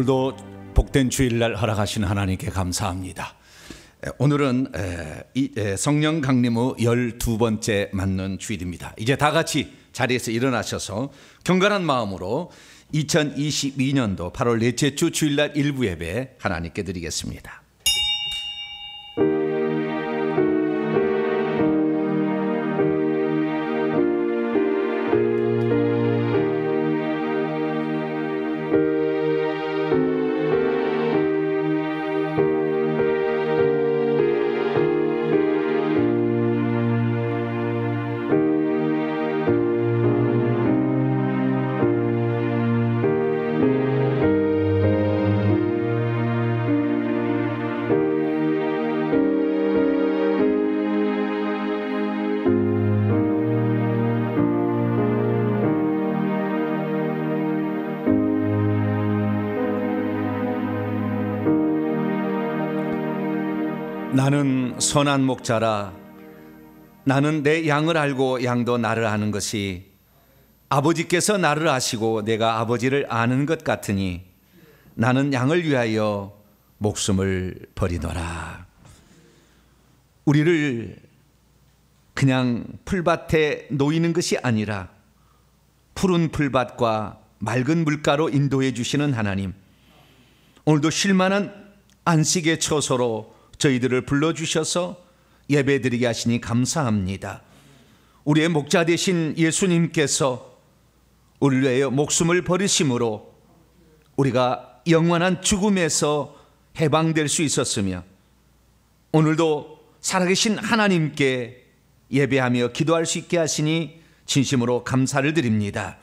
오늘도 복된 주일날 허락하신 하나님께 감사합니다. 오늘은 성령 강림 후 12번째 맞는 주일입니다. 이제 다 같이 자리에서 일어나셔서 경건한 마음으로 2022년도 8월 넷째 주 주일날 일부 예배 하나님께 드리겠습니다. 나는 선한 목자라. 나는 내 양을 알고 양도 나를 아는 것이 아버지께서 나를 아시고 내가 아버지를 아는 것 같으니 나는 양을 위하여 목숨을 버리노라. 우리를 그냥 풀밭에 놓이는 것이 아니라 푸른 풀밭과 맑은 물가로 인도해 주시는 하나님, 오늘도 쉴만한 안식의 처소로 저희들을 불러주셔서 예배드리게 하시니 감사합니다. 우리의 목자 되신 예수님께서 우리를 위하여 목숨을 버리심으로 우리가 영원한 죽음에서 해방될 수 있었으며, 오늘도 살아계신 하나님께 예배하며 기도할 수 있게 하시니 진심으로 감사를 드립니다.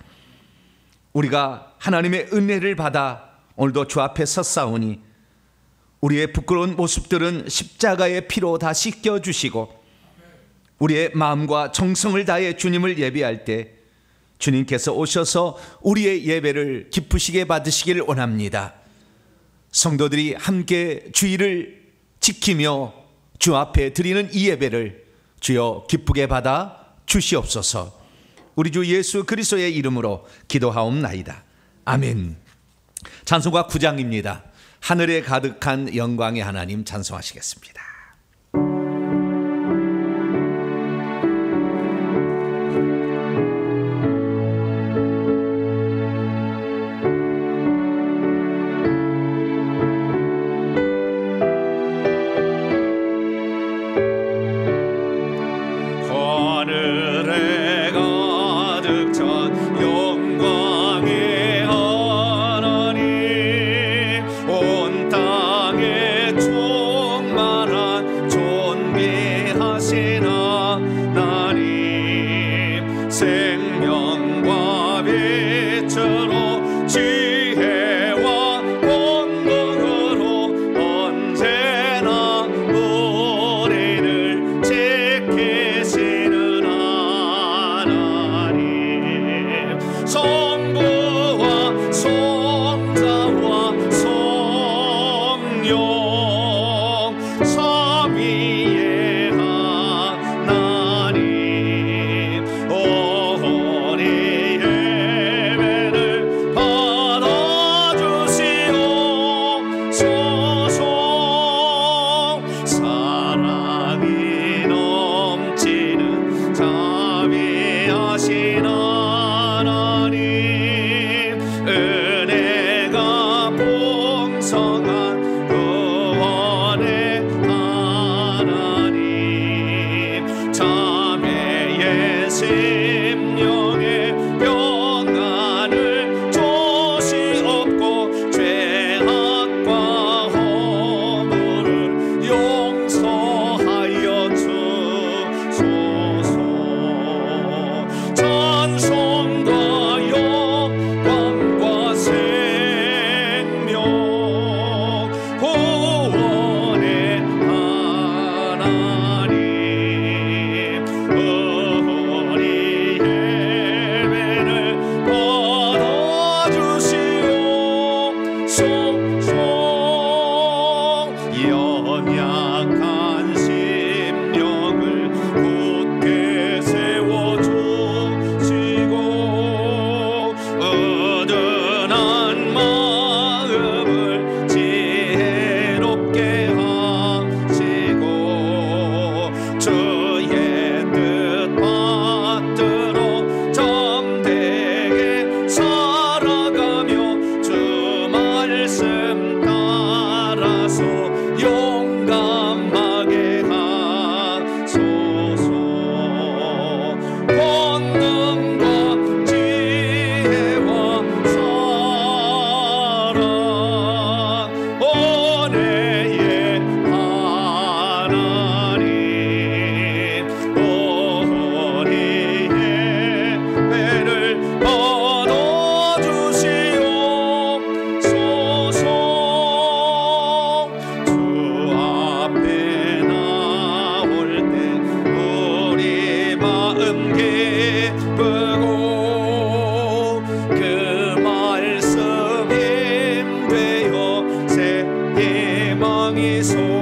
우리가 하나님의 은혜를 받아 오늘도 주 앞에 섰사오니 우리의 부끄러운 모습들은 십자가의 피로 다 씻겨주시고, 우리의 마음과 정성을 다해 주님을 예배할 때 주님께서 오셔서 우리의 예배를 기쁘시게 받으시기를 원합니다. 성도들이 함께 주일을 지키며 주 앞에 드리는 이 예배를 주여 기쁘게 받아 주시옵소서. 우리 주 예수 그리스도의 이름으로 기도하옵나이다. 아멘. 찬송가 9장입니다. 하늘에 가득한 영광의 하나님 찬송하시겠습니다. 하늘에 가득 찬 영광의 하나님, 온 땅에 충만한 존귀하신 하나님, 생명과 빛으로 지혜와 권능으로 언제나 우리를 지키시는 하나님, 성부와 성자와 성령 삼위의 하나님, 우리 예배를 받아주시옵소서. 사랑이 넘치는 자비하신 하나님, 은혜가 풍성한 구원의 하나님,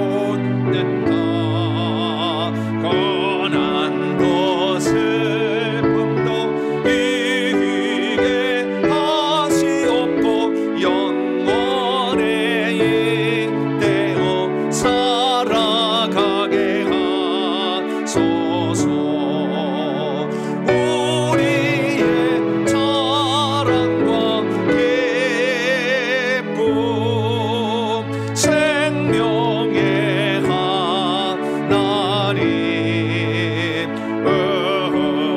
웃는다. 고난도 슬픔도 이기게 하시옵고 영원에 이대어 살아가게 하소서. 우리의 사랑과 기쁨 생명의 하나님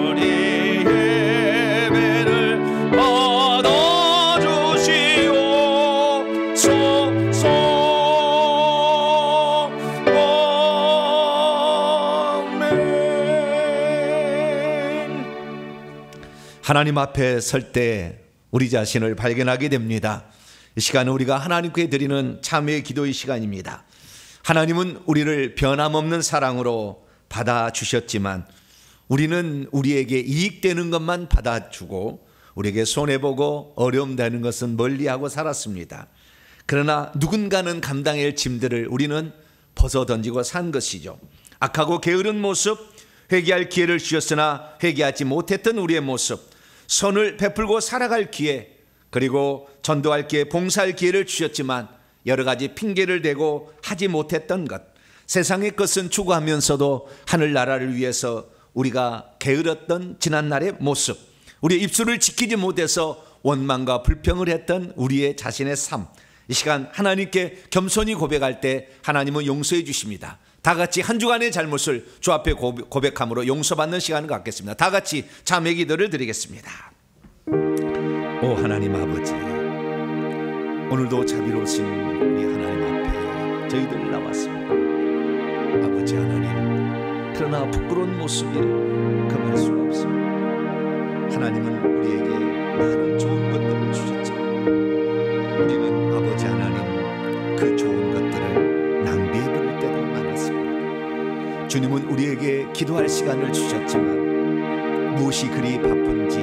우리 예배를 받아주시옵소서. 아멘. 하나님 앞에 설 때 우리 자신을 발견하게 됩니다. 이 시간은 우리가 하나님께 드리는 참회의 기도의 시간입니다. 하나님은 우리를 변함없는 사랑으로 받아주셨지만 우리는 우리에게 이익되는 것만 받아주고 우리에게 손해보고 어려움 되는 것은 멀리하고 살았습니다. 그러나 누군가는 감당해야 할 짐들을 우리는 벗어던지고 산 것이죠. 악하고 게으른 모습, 회개할 기회를 주셨으나 회개하지 못했던 우리의 모습, 선을 베풀고 살아갈 기회, 그리고 전도할 기회, 봉사할 기회를 주셨지만 여러 가지 핑계를 대고 하지 못했던 것, 세상의 것은 추구하면서도 하늘나라를 위해서 우리가 게으렀던 지난날의 모습, 우리의 입술을 지키지 못해서 원망과 불평을 했던 우리의 자신의 삶, 이 시간 하나님께 겸손히 고백할 때 하나님은 용서해 주십니다. 다 같이 한 주간의 잘못을 주 앞에 고백함으로 용서받는 시간을 갖겠습니다. 다 같이 자매 기도를 드리겠습니다. 오 하나님 아버지, 오늘도 자비로우신 우리 하나님 앞에 저희들 나왔습니다. 아버지 하나님, 그러나 부끄러운 모습을 금할 수가 없습니다. 하나님은 우리에게 많은 좋은 것들을 주셨지만 우리는 아버지 하나님 그 좋은 것들을 낭비해버릴 때도 많았습니다. 주님은 우리에게 기도할 시간을 주셨지만 무엇이 그리 바쁜지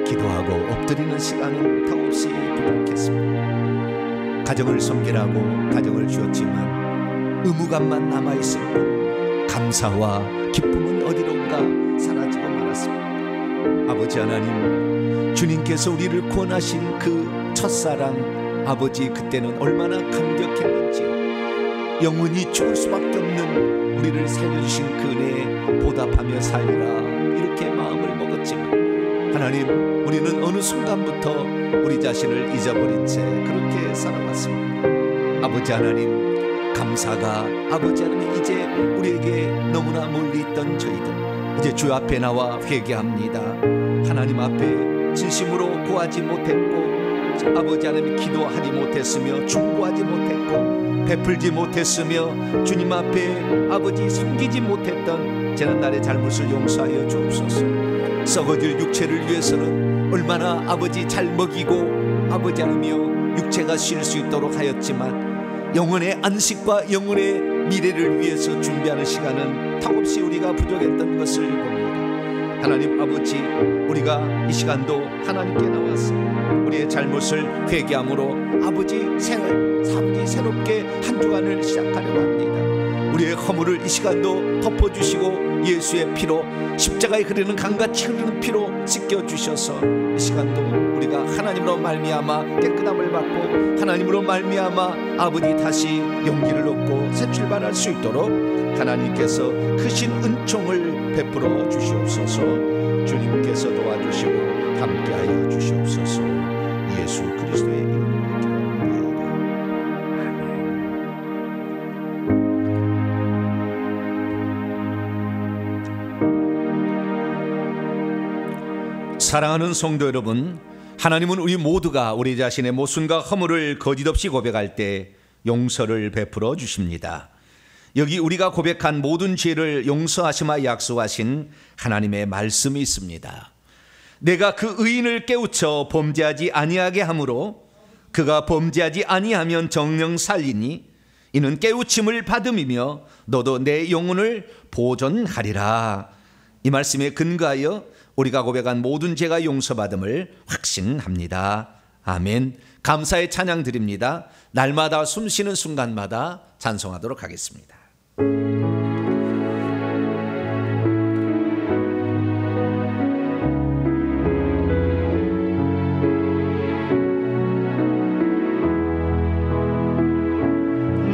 기도하고 엎드리는 시간은 턱없이 부족했습니다. 가정을 섬기라고 가정을 주었지만 의무감만 남아있을 뿐 감사와 기쁨은 어디론가 사라지고 말았습니다. 아버지 하나님, 주님께서 우리를 구원하신 그 첫사랑 아버지, 그때는 얼마나 감격했는지요. 영원히 죽을 수밖에 없는 우리를 살려주신 그 은혜에 보답하며 살리라 이렇게 마음을 먹었지만 하나님, 우리는 어느 순간부터 우리 자신을 잊어버린 채 그렇게 살아왔습니다. 아버지 하나님, 감사가 아버지 하나님 이제 우리에게 너무나 멀리 있던 저희들 이제 주 앞에 나와 회개합니다. 하나님 앞에 진심으로 구하지 못했고 아버지 하나님 기도하지 못했으며 중보하지 못했고 베풀지 못했으며 주님 앞에 아버지 섬기지 못했던 지난날의 잘못을 용서하여 주옵소서. 썩어질 육체를 위해서는 얼마나 아버지 잘 먹이고 아버지 하나며 육체가 쉴 수 있도록 하였지만 영혼의 안식과 영혼의 미래를 위해서 준비하는 시간은 턱없이 우리가 부족했던 것을 봅니다. 하나님 아버지, 우리가 이 시간도 하나님께 나와서 우리의 잘못을 회개함으로 아버지 새롭게 한 주간을 시작하려고 합니다. 우리의 허물을 이 시간도 덮어주시고 예수의 피로, 십자가에 흐르는 강같이 흐르는 피로 씻겨주셔서 이 시간도 우리가 하나님으로 말미암아 깨끗함을 받고 하나님으로 말미암아 아버지 다시 용기를 얻고 새 출발할 수 있도록 하나님께서 크신 은총을 베풀어 주시옵소서. 주님께서 도와주시고 함께하여 주시옵소서. 예수 그리스도의 이름으로 기도합니다. 사랑하는 성도 여러분, 하나님은 우리 모두가 우리 자신의 모순과 허물을 거짓없이 고백할 때 용서를 베풀어 주십니다. 여기 우리가 고백한 모든 죄를 용서하시마 약속하신 하나님의 말씀이 있습니다. 내가 그 의인을 깨우쳐 범죄하지 아니하게 하므로 그가 범죄하지 아니하면 정령 살리니 이는 깨우침을 받음이며 너도 내 영혼을 보존하리라. 이 말씀에 근거하여 우리가 고백한 모든 죄가 용서받음을 확신합니다. 아멘. 감사의 찬양 드립니다. 날마다 숨쉬는 순간마다 찬송하도록 하겠습니다.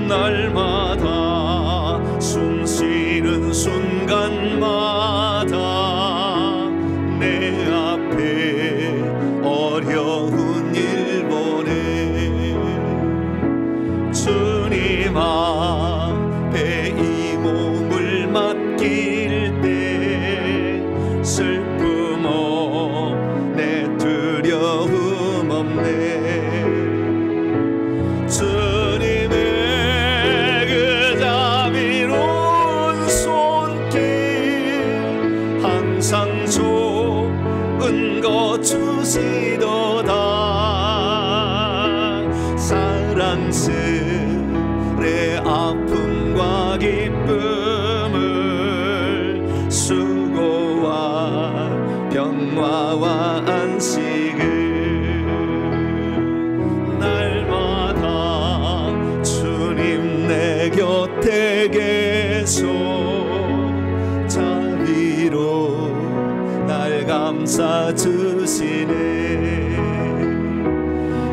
날마다 숨쉬는 순간마다 내 앞에 어려운 일 보내 주님 앞에 이 몸을 맡길 때 슬픔 없네 두려움 없네 항상 좋은 것 주시도다 사랑스레 아픔과 기쁨을 수고와 평화와 안식을 날마다 주님 내 곁에 계소 날 감싸 주시네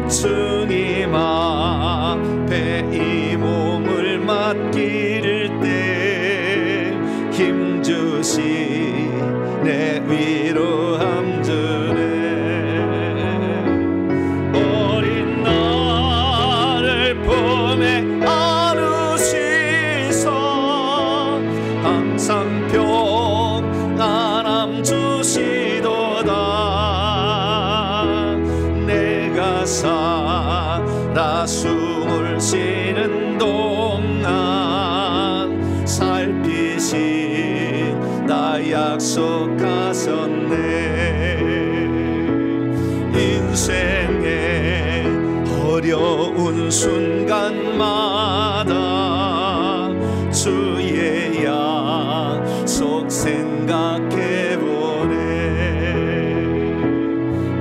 주님 앞에 이 몸을 맡길 때 힘주시네 위로함 주네 어린 나를 품에 안으시사 항상 평안함 주시도다 내가 살아 숨을 쉬는 동안 살피신다 약속하셨네 인생의 어려운 순간마다 주의 약속 생각해보네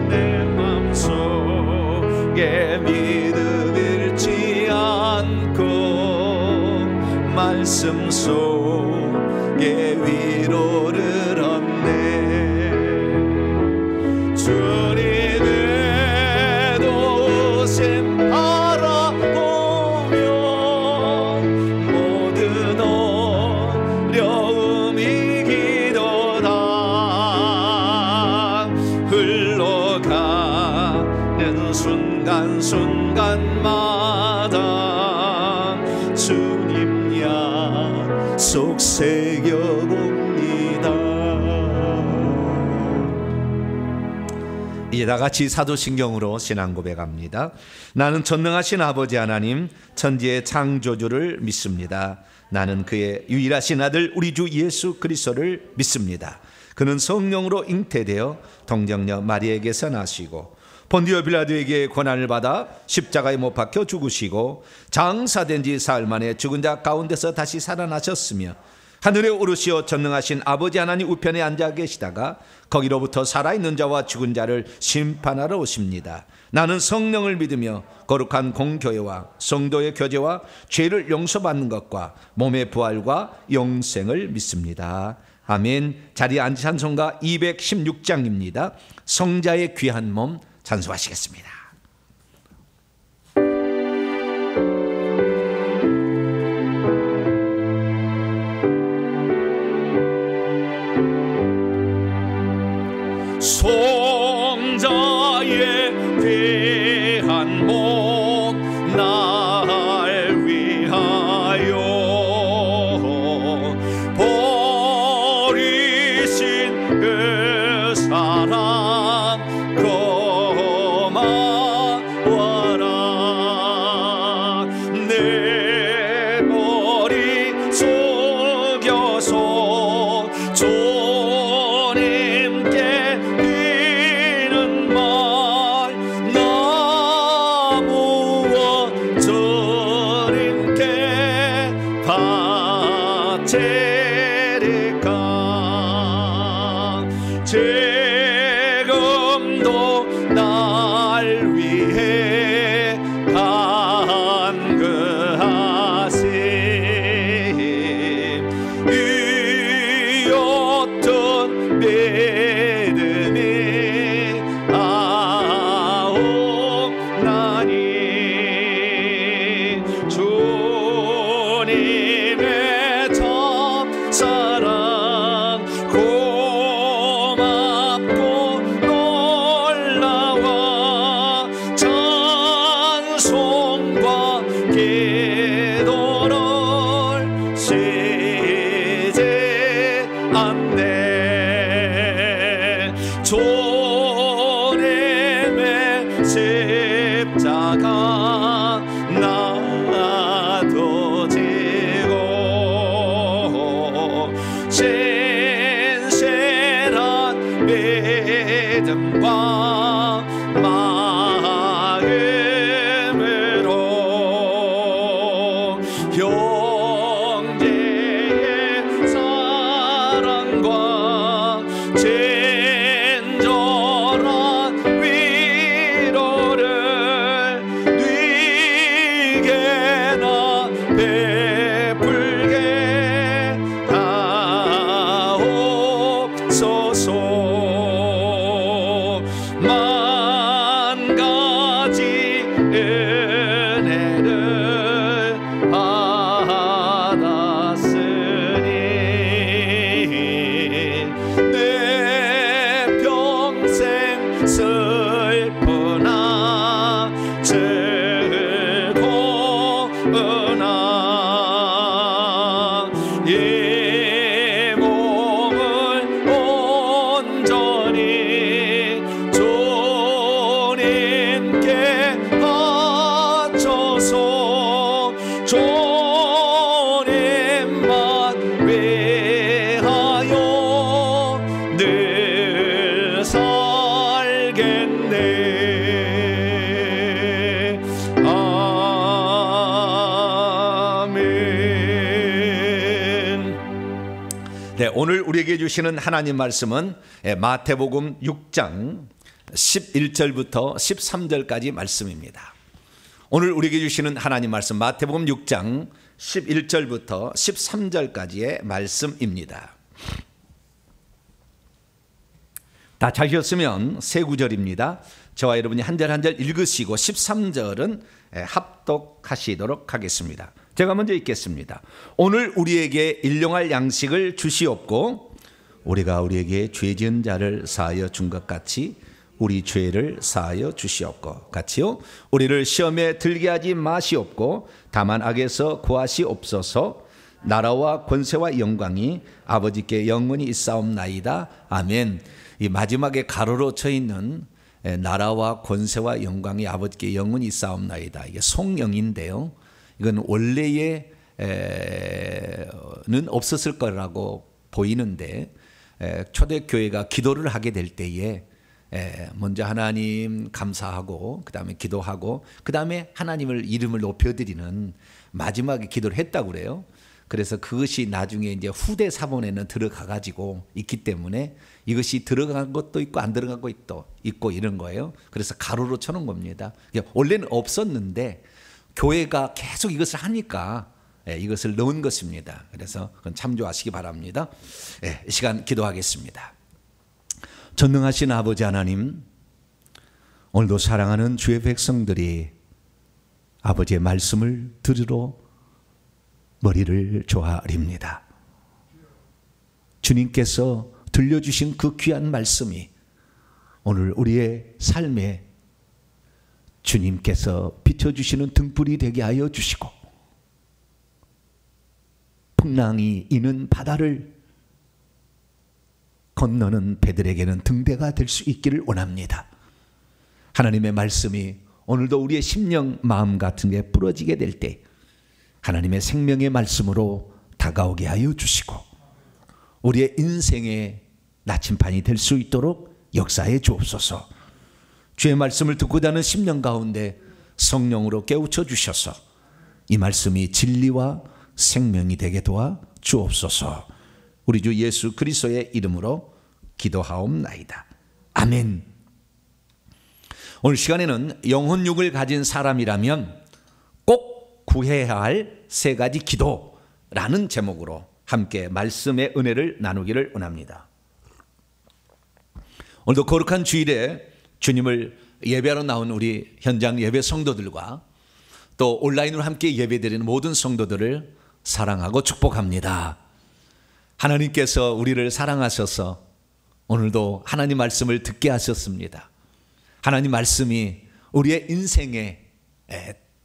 내 맘속에 믿음 잃지 않고 말씀 속에 위로를 얻네 주님의 도심 바라보며 모든 어려움 이기도다 흘러가는 순간순간마다 주님 약속 새겨봅니다. 이제 다 같이 사도신경으로 신앙 고백합니다. 나는 전능하신 아버지 하나님 천지의 창조주를 믿습니다. 나는 그의 유일하신 아들 우리 주 예수 그리스도를 믿습니다. 그는 성령으로 잉태되어 동정녀 마리아에게서 나시고 본디오 빌라도에게 고난을 받아 십자가에 못 박혀 죽으시고 장사된 지 사흘 만에 죽은 자 가운데서 다시 살아나셨으며 하늘에 오르시어 전능하신 아버지 하나님 우편에 앉아 계시다가 거기로부터 살아있는 자와 죽은 자를 심판하러 오십니다. 나는 성령을 믿으며 거룩한 공교회와 성도의 교제와 죄를 용서받는 것과 몸의 부활과 영생을 믿습니다. 아멘. 자리에 앉으신 찬송가 216장입니다. 성자의 귀한 몸 찬송하시겠습니다. 성자의 귀한 몸 날 위하여 버리신 그 사랑 고마워라 내 머리 숙여서 지금도 날 위해 사랑 고맙고 놀라워 찬송과 기도를 세제한대 주님의 십자가 나도 지고 신실한 믿음과 마음으로 형제의 사랑과 친절한 위로를 네게나 베풀게 하옵소서. 만 가지 은혜를 받았으니 내 평생 슬프나 즐거우나 이 몸을 온전히 주님께 바쳐서 주님만 위하여 늘 살겠네. 아멘. 네, 오늘 우리에게 주시는 하나님 말씀은 마태복음 6장 11절부터 13절까지 말씀입니다. 오늘 우리에게 주시는 하나님 말씀 마태복음 6장 11절부터 13절까지의 말씀입니다. 다 찾으셨으면 세 구절입니다. 저와 여러분이 한 절 한 절 읽으시고 13절은 합독하시도록 하겠습니다. 제가 먼저 읽겠습니다. 오늘 우리에게 일용할 양식을 주시옵고 우리가 우리에게 죄 지은 자를 사하여 준 것 같이 우리 죄를 사하여 주시옵고 같이요. 우리를 시험에 들게 하지 마시옵고 다만 악에서 구하시옵소서. 나라와 권세와 영광이 아버지께 영원히 있사옵나이다. 아멘. 이 마지막에 가로로 쳐 있는 나라와 권세와 영광이 아버지께 영원히 있사옵나이다. 이게 송영인데요. 이건 원래에는 없었을 거라고 보이는데 초대교회가 기도를 하게 될 때에 먼저 하나님 감사하고 그 다음에 기도하고 그 다음에 하나님을 이름을 높여드리는 마지막에 기도를 했다고 그래요. 그래서 그것이 나중에 이제 후대 사본에는 들어가 가지고 있기 때문에 이것이 들어간 것도 있고 안 들어간 것도 있고 이런 거예요. 그래서 가로로 쳐놓은 겁니다. 원래는 없었는데 교회가 계속 이것을 하니까 이것을 넣은 것입니다. 그래서 그건 참조하시기 바랍니다. 이 시간 기도하겠습니다. 전능하신 아버지 하나님, 오늘도 사랑하는 주의 백성들이 아버지의 말씀을 들으러 머리를 조아립니다. 주님께서 들려주신 그 귀한 말씀이 오늘 우리의 삶에 주님께서 비춰주시는 등불이 되게 하여 주시고 풍랑이 이는 바다를 건너는 배들에게는 등대가 될 수 있기를 원합니다. 하나님의 말씀이 오늘도 우리의 심령 마음 같은 게 부러지게 될 때 하나님의 생명의 말씀으로 다가오게 하여 주시고 우리의 인생의 나침판이 될 수 있도록 역사해 주옵소서. 주의 말씀을 듣고자 하는 심령 가운데 성령으로 깨우쳐 주셔서 이 말씀이 진리와 생명이 되게 도와 주옵소서. 우리 주 예수 그리스도의 이름으로 기도하옵나이다. 아멘. 오늘 시간에는 영혼육을 가진 사람이라면 꼭 구해야 할 세 가지 기도라는 제목으로 함께 말씀의 은혜를 나누기를 원합니다. 오늘도 거룩한 주일에 주님을 예배하러 나온 우리 현장 예배 성도들과 또 온라인으로 함께 예배드리는 모든 성도들을 사랑하고 축복합니다. 하나님께서 우리를 사랑하셔서 오늘도 하나님 말씀을 듣게 하셨습니다. 하나님 말씀이 우리의 인생의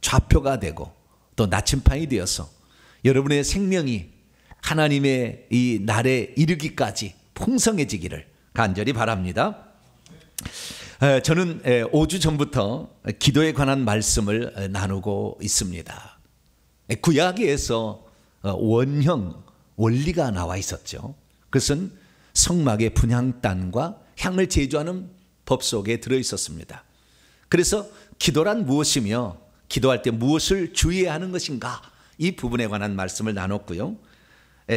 좌표가 되고 또 나침판이 되어서 여러분의 생명이 하나님의 이 날에 이르기까지 풍성해지기를 간절히 바랍니다. 저는 5주 전부터 기도에 관한 말씀을 나누고 있습니다. 구약에서 원형, 원리가 나와 있었죠. 그것은 성막의 분향단과 향을 제조하는 법 속에 들어 있었습니다. 그래서 기도란 무엇이며 기도할 때 무엇을 주의해야 하는 것인가, 이 부분에 관한 말씀을 나눴고요.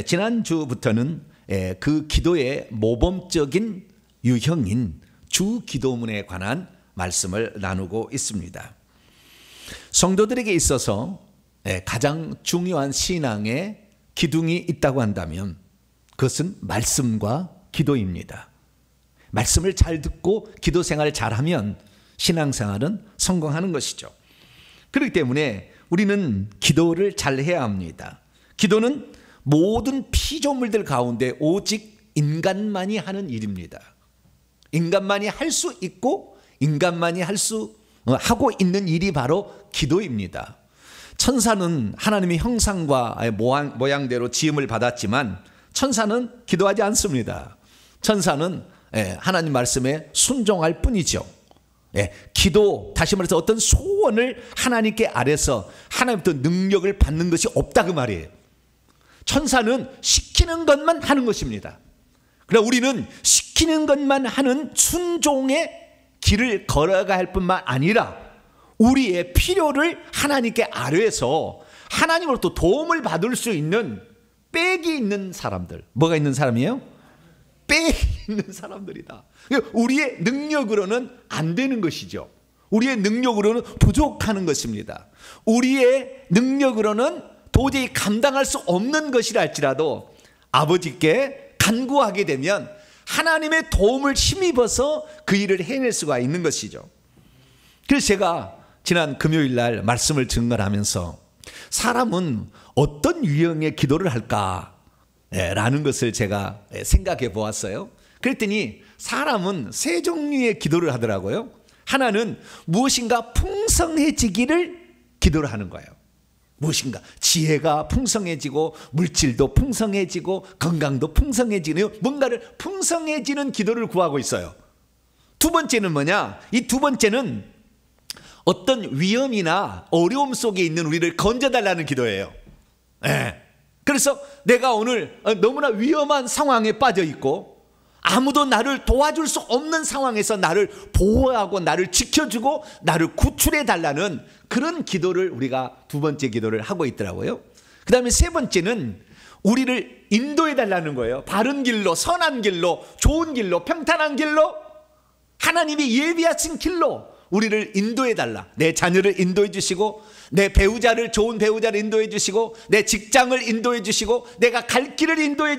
지난주부터는 그 기도의 모범적인 유형인 주 기도문에 관한 말씀을 나누고 있습니다. 성도들에게 있어서 가장 중요한 신앙의 기둥이 있다고 한다면 그것은 말씀과 기도입니다. 말씀을 잘 듣고 기도 생활을 잘하면 신앙생활은 성공하는 것이죠. 그렇기 때문에 우리는 기도를 잘해야 합니다. 기도는 모든 피조물들 가운데 오직 인간만이 하는 일입니다. 인간만이 할 수 있고 인간만이 하고 있는 일이 바로 기도입니다. 천사는 하나님의 형상과 모양대로 지음을 받았지만 천사는 기도하지 않습니다. 천사는 하나님 말씀에 순종할 뿐이죠. 기도, 다시 말해서 어떤 소원을 하나님께 아래서 하나님부터 능력을 받는 것이 없다, 그 말이에요. 천사는 시키는 것만 하는 것입니다. 그러나 우리는 시키는 것만 하는 순종의 길을 걸어가야 할 뿐만 아니라 우리의 필요를 하나님께 아뢰서 하나님으로부터 도움을 받을 수 있는 빽이 있는 사람들. 뭐가 있는 사람이에요? 빽이 있는 사람들이다. 우리의 능력으로는 안 되는 것이죠. 우리의 능력으로는 부족하는 것입니다. 우리의 능력으로는 도저히 감당할 수 없는 것이라 할지라도 아버지께 간구하게 되면 하나님의 도움을 힘입어서 그 일을 해낼 수가 있는 것이죠. 그래서 제가 지난 금요일 날 말씀을 증거하면서 사람은 어떤 유형의 기도를 할까 라는 것을 제가 생각해 보았어요. 그랬더니 사람은 세 종류의 기도를 하더라고요. 하나는 무엇인가 풍성해지기를 기도를 하는 거예요. 무엇인가 지혜가 풍성해지고 물질도 풍성해지고 건강도 풍성해지는, 뭔가를 풍성해지는 기도를 구하고 있어요. 두 번째는 뭐냐? 이 두 번째는 어떤 위험이나 어려움 속에 있는 우리를 건져달라는 기도예요. 그래서 내가 오늘 너무나 위험한 상황에 빠져 있고 아무도 나를 도와줄 수 없는 상황에서 나를 보호하고 나를 지켜주고 나를 구출해 달라는 그런 기도를 우리가 두 번째 기도를 하고 있더라고요. 그 다음에 세 번째는 우리를 인도해 달라는 거예요. 바른 길로, 선한 길로, 좋은 길로, 평탄한 길로, 하나님이 예비하신 길로 우리를 인도해 달라. 내 자녀를 인도해 주시고 내 배우자를, 좋은 배우자를 인도해 주시고 내 직장을 인도해 주시고 내가 갈 길을 인도해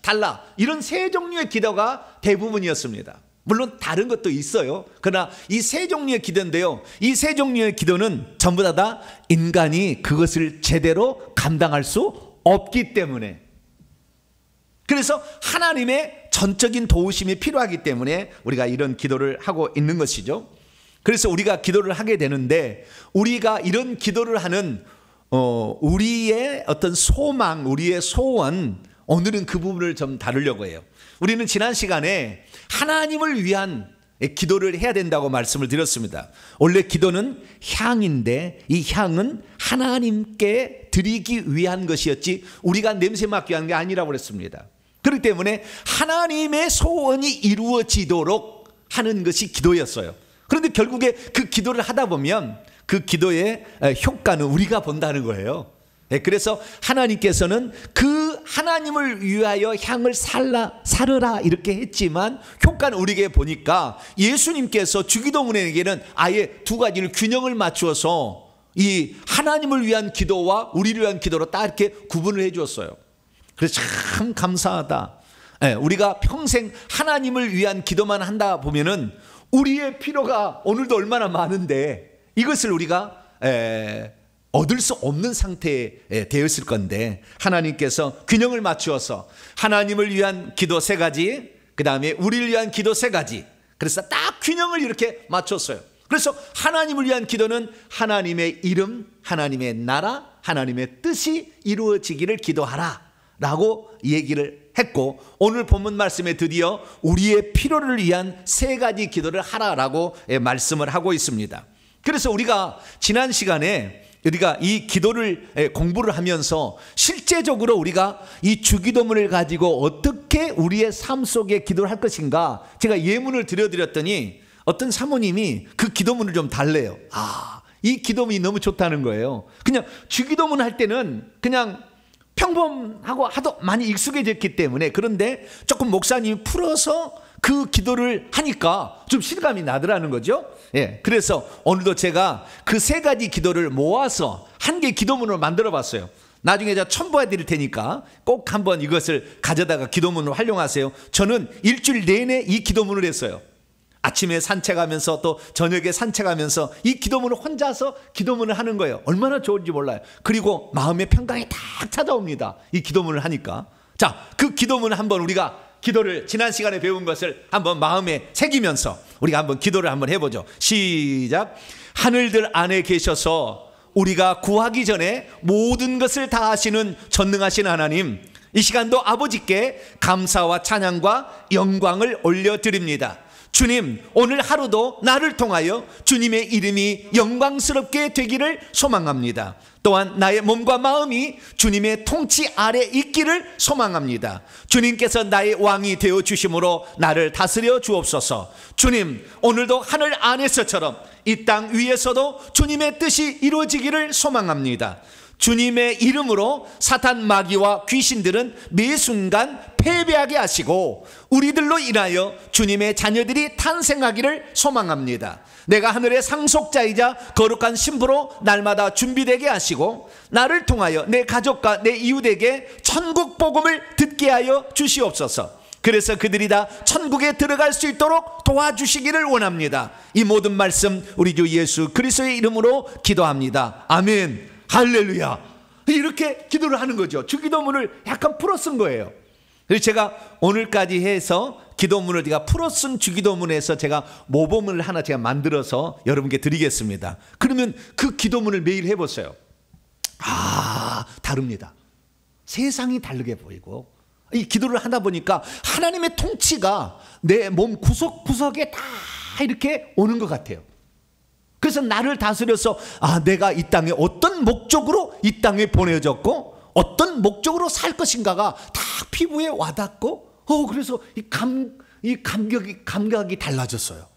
달라. 이런 세 종류의 기도가 대부분이었습니다. 물론 다른 것도 있어요. 그러나 이 세 종류의 기도인데요, 이 세 종류의 기도는 전부 다 인간이 그것을 제대로 감당할 수 없기 때문에, 그래서 하나님의 전적인 도우심이 필요하기 때문에 우리가 이런 기도를 하고 있는 것이죠. 그래서 우리가 기도를 하게 되는데, 우리가 이런 기도를 하는 우리의 어떤 소망, 우리의 소원, 오늘은 그 부분을 좀 다루려고 해요. 우리는 지난 시간에 하나님을 위한 기도를 해야 된다고 말씀을 드렸습니다. 원래 기도는 향인데 이 향은 하나님께 드리기 위한 것이었지 우리가 냄새 맡기 위한 게 아니라고 그랬습니다. 그렇기 때문에 하나님의 소원이 이루어지도록 하는 것이 기도였어요. 그런데 결국에 그 기도를 하다 보면 그 기도의 효과는 우리가 본다는 거예요. 그래서 하나님께서는 그 하나님을 위하여 향을 사르라 이렇게 했지만 효과는 우리에게 보니까 예수님께서 주기도문에게는 아예 두 가지를 균형을 맞추어서 이 하나님을 위한 기도와 우리를 위한 기도로 딱 이렇게 구분을 해 주었어요. 그래서 참 감사하다. 우리가 평생 하나님을 위한 기도만 한다 보면은 우리의 필요가 오늘도 얼마나 많은데 이것을 우리가 얻을 수 없는 상태에 되었을 건데 하나님께서 균형을 맞추어서 하나님을 위한 기도 3가지, 그 다음에 우리를 위한 기도 3가지, 그래서 딱 균형을 이렇게 맞췄어요. 그래서 하나님을 위한 기도는 하나님의 이름, 하나님의 나라, 하나님의 뜻이 이루어지기를 기도하라 라고 얘기를 했고, 오늘 본문 말씀에 드디어 우리의 필요를 위한 3가지 기도를 하라라고 말씀을 하고 있습니다. 그래서 우리가 지난 시간에 우리가 이 기도를 공부를 하면서 실제적으로 우리가 이 주기도문을 가지고 어떻게 우리의 삶 속에 기도를 할 것인가 제가 예문을 드려드렸더니 어떤 사모님이 그 기도문을 좀 달래요. 이 기도문이 너무 좋다는 거예요. 그냥 주기도문 할 때는 그냥 평범하고 하도 많이 익숙해졌기 때문에, 그런데 조금 목사님이 풀어서 그 기도를 하니까 좀 실감이 나더라는 거죠. 그래서 오늘도 제가 그 3가지 기도를 모아서 한 개 기도문을 만들어 봤어요. 나중에 제가 첨부해 드릴 테니까 꼭 한번 이것을 가져다가 기도문으로 활용하세요. 저는 일주일 내내 이 기도문을 했어요. 아침에 산책하면서 또 저녁에 산책하면서 이 기도문을 혼자서 기도문을 하는 거예요. 얼마나 좋은지 몰라요. 그리고 마음의 평강이 딱 찾아옵니다, 이 기도문을 하니까. 자, 그 기도문을 한번 우리가 기도를 지난 시간에 배운 것을 한번 마음에 새기면서 우리가 한번 기도를 한번 해보죠. 시작. 하늘들 안에 계셔서 우리가 구하기 전에 모든 것을 다 하시는 전능하신 하나님, 이 시간도 아버지께 감사와 찬양과 영광을 올려드립니다. 주님, 오늘 하루도 나를 통하여 주님의 이름이 영광스럽게 되기를 소망합니다. 또한 나의 몸과 마음이 주님의 통치 아래 있기를 소망합니다. 주님께서 나의 왕이 되어 주심으로 나를 다스려 주옵소서. 주님, 오늘도 하늘 안에서처럼 이 땅 위에서도 주님의 뜻이 이루어지기를 소망합니다. 주님의 이름으로 사탄 마귀와 귀신들은 매 순간 패배하게 하시고 우리들로 인하여 주님의 자녀들이 탄생하기를 소망합니다. 내가 하늘의 상속자이자 거룩한 신부로 날마다 준비되게 하시고 나를 통하여 내 가족과 내 이웃에게 천국 복음을 듣게 하여 주시옵소서. 그래서 그들이 다 천국에 들어갈 수 있도록 도와주시기를 원합니다. 이 모든 말씀 우리 주 예수 그리스도의 이름으로 기도합니다. 아멘. 할렐루야. 이렇게 기도를 하는 거죠. 주기도문을 약간 풀어 쓴 거예요. 그래서 제가 오늘까지 해서 기도문을 제가 풀어 쓴 주기도문에서 제가 모범을 하나 제가 만들어서 여러분께 드리겠습니다. 그러면 그 기도문을 매일 해보세요. 다릅니다. 세상이 다르게 보이고, 이 기도를 하다 보니까 하나님의 통치가 내 몸 구석구석에 다 이렇게 오는 것 같아요. 그래서 나를 다스려서 내가 이 땅에 어떤 목적으로 이 땅에 보내졌고 어떤 목적으로 살 것인가가 다 피부에 와닿고 그래서 이 감각이 달라졌어요.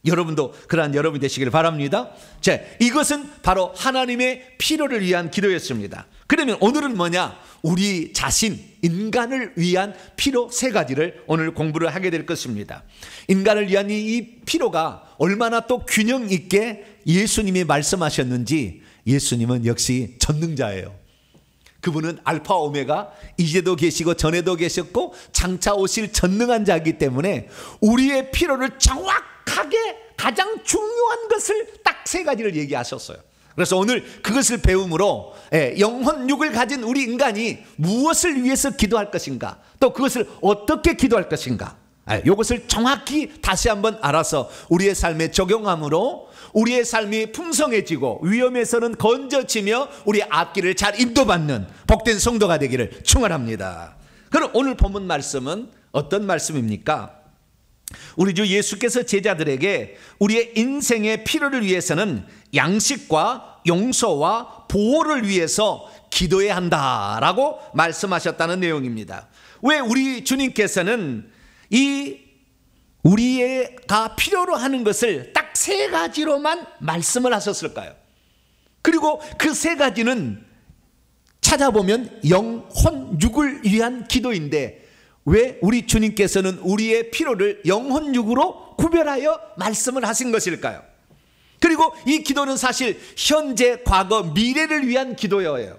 여러분도 그러한 여러분이 되시기를 바랍니다. 자, 이것은 바로 하나님의 필요를 위한 기도였습니다. 그러면 오늘은 뭐냐? 우리 자신, 인간을 위한 필요 3가지를 오늘 공부를 하게 될 것입니다. 인간을 위한 이 필요가 얼마나 또 균형 있게 예수님이 말씀하셨는지, 예수님은 역시 전능자예요. 그분은 알파 오메가, 이제도 계시고 전에도 계셨고 장차 오실 전능한 자이기 때문에 우리의 필요를 정확하게 가장 중요한 것을 딱 3가지를 얘기하셨어요. 그래서 오늘 그것을 배움으로 영혼육을 가진 우리 인간이 무엇을 위해서 기도할 것인가, 또 그것을 어떻게 기도할 것인가, 이것을 정확히 다시 한번 알아서 우리의 삶에 적용함으로 우리의 삶이 풍성해지고 위험에서는 건져지며 우리의 앞길을 잘 인도받는 복된 성도가 되기를 축원합니다. 그럼 오늘 본문 말씀은 어떤 말씀입니까? 우리 주 예수께서 제자들에게 우리의 인생의 필요를 위해서는 양식과 용서와 보호를 위해서 기도해야 한다라고 말씀하셨다는 내용입니다. 왜 우리 주님께서는 우리가 필요로 하는 것을 딱 3가지로만 말씀을 하셨을까요? 그리고 그 3가지는 찾아보면 영혼육을 위한 기도인데 왜 우리 주님께서는 우리의 필요를 영혼육으로 구별하여 말씀을 하신 것일까요? 그리고 이 기도는 사실 현재, 과거, 미래를 위한 기도예요.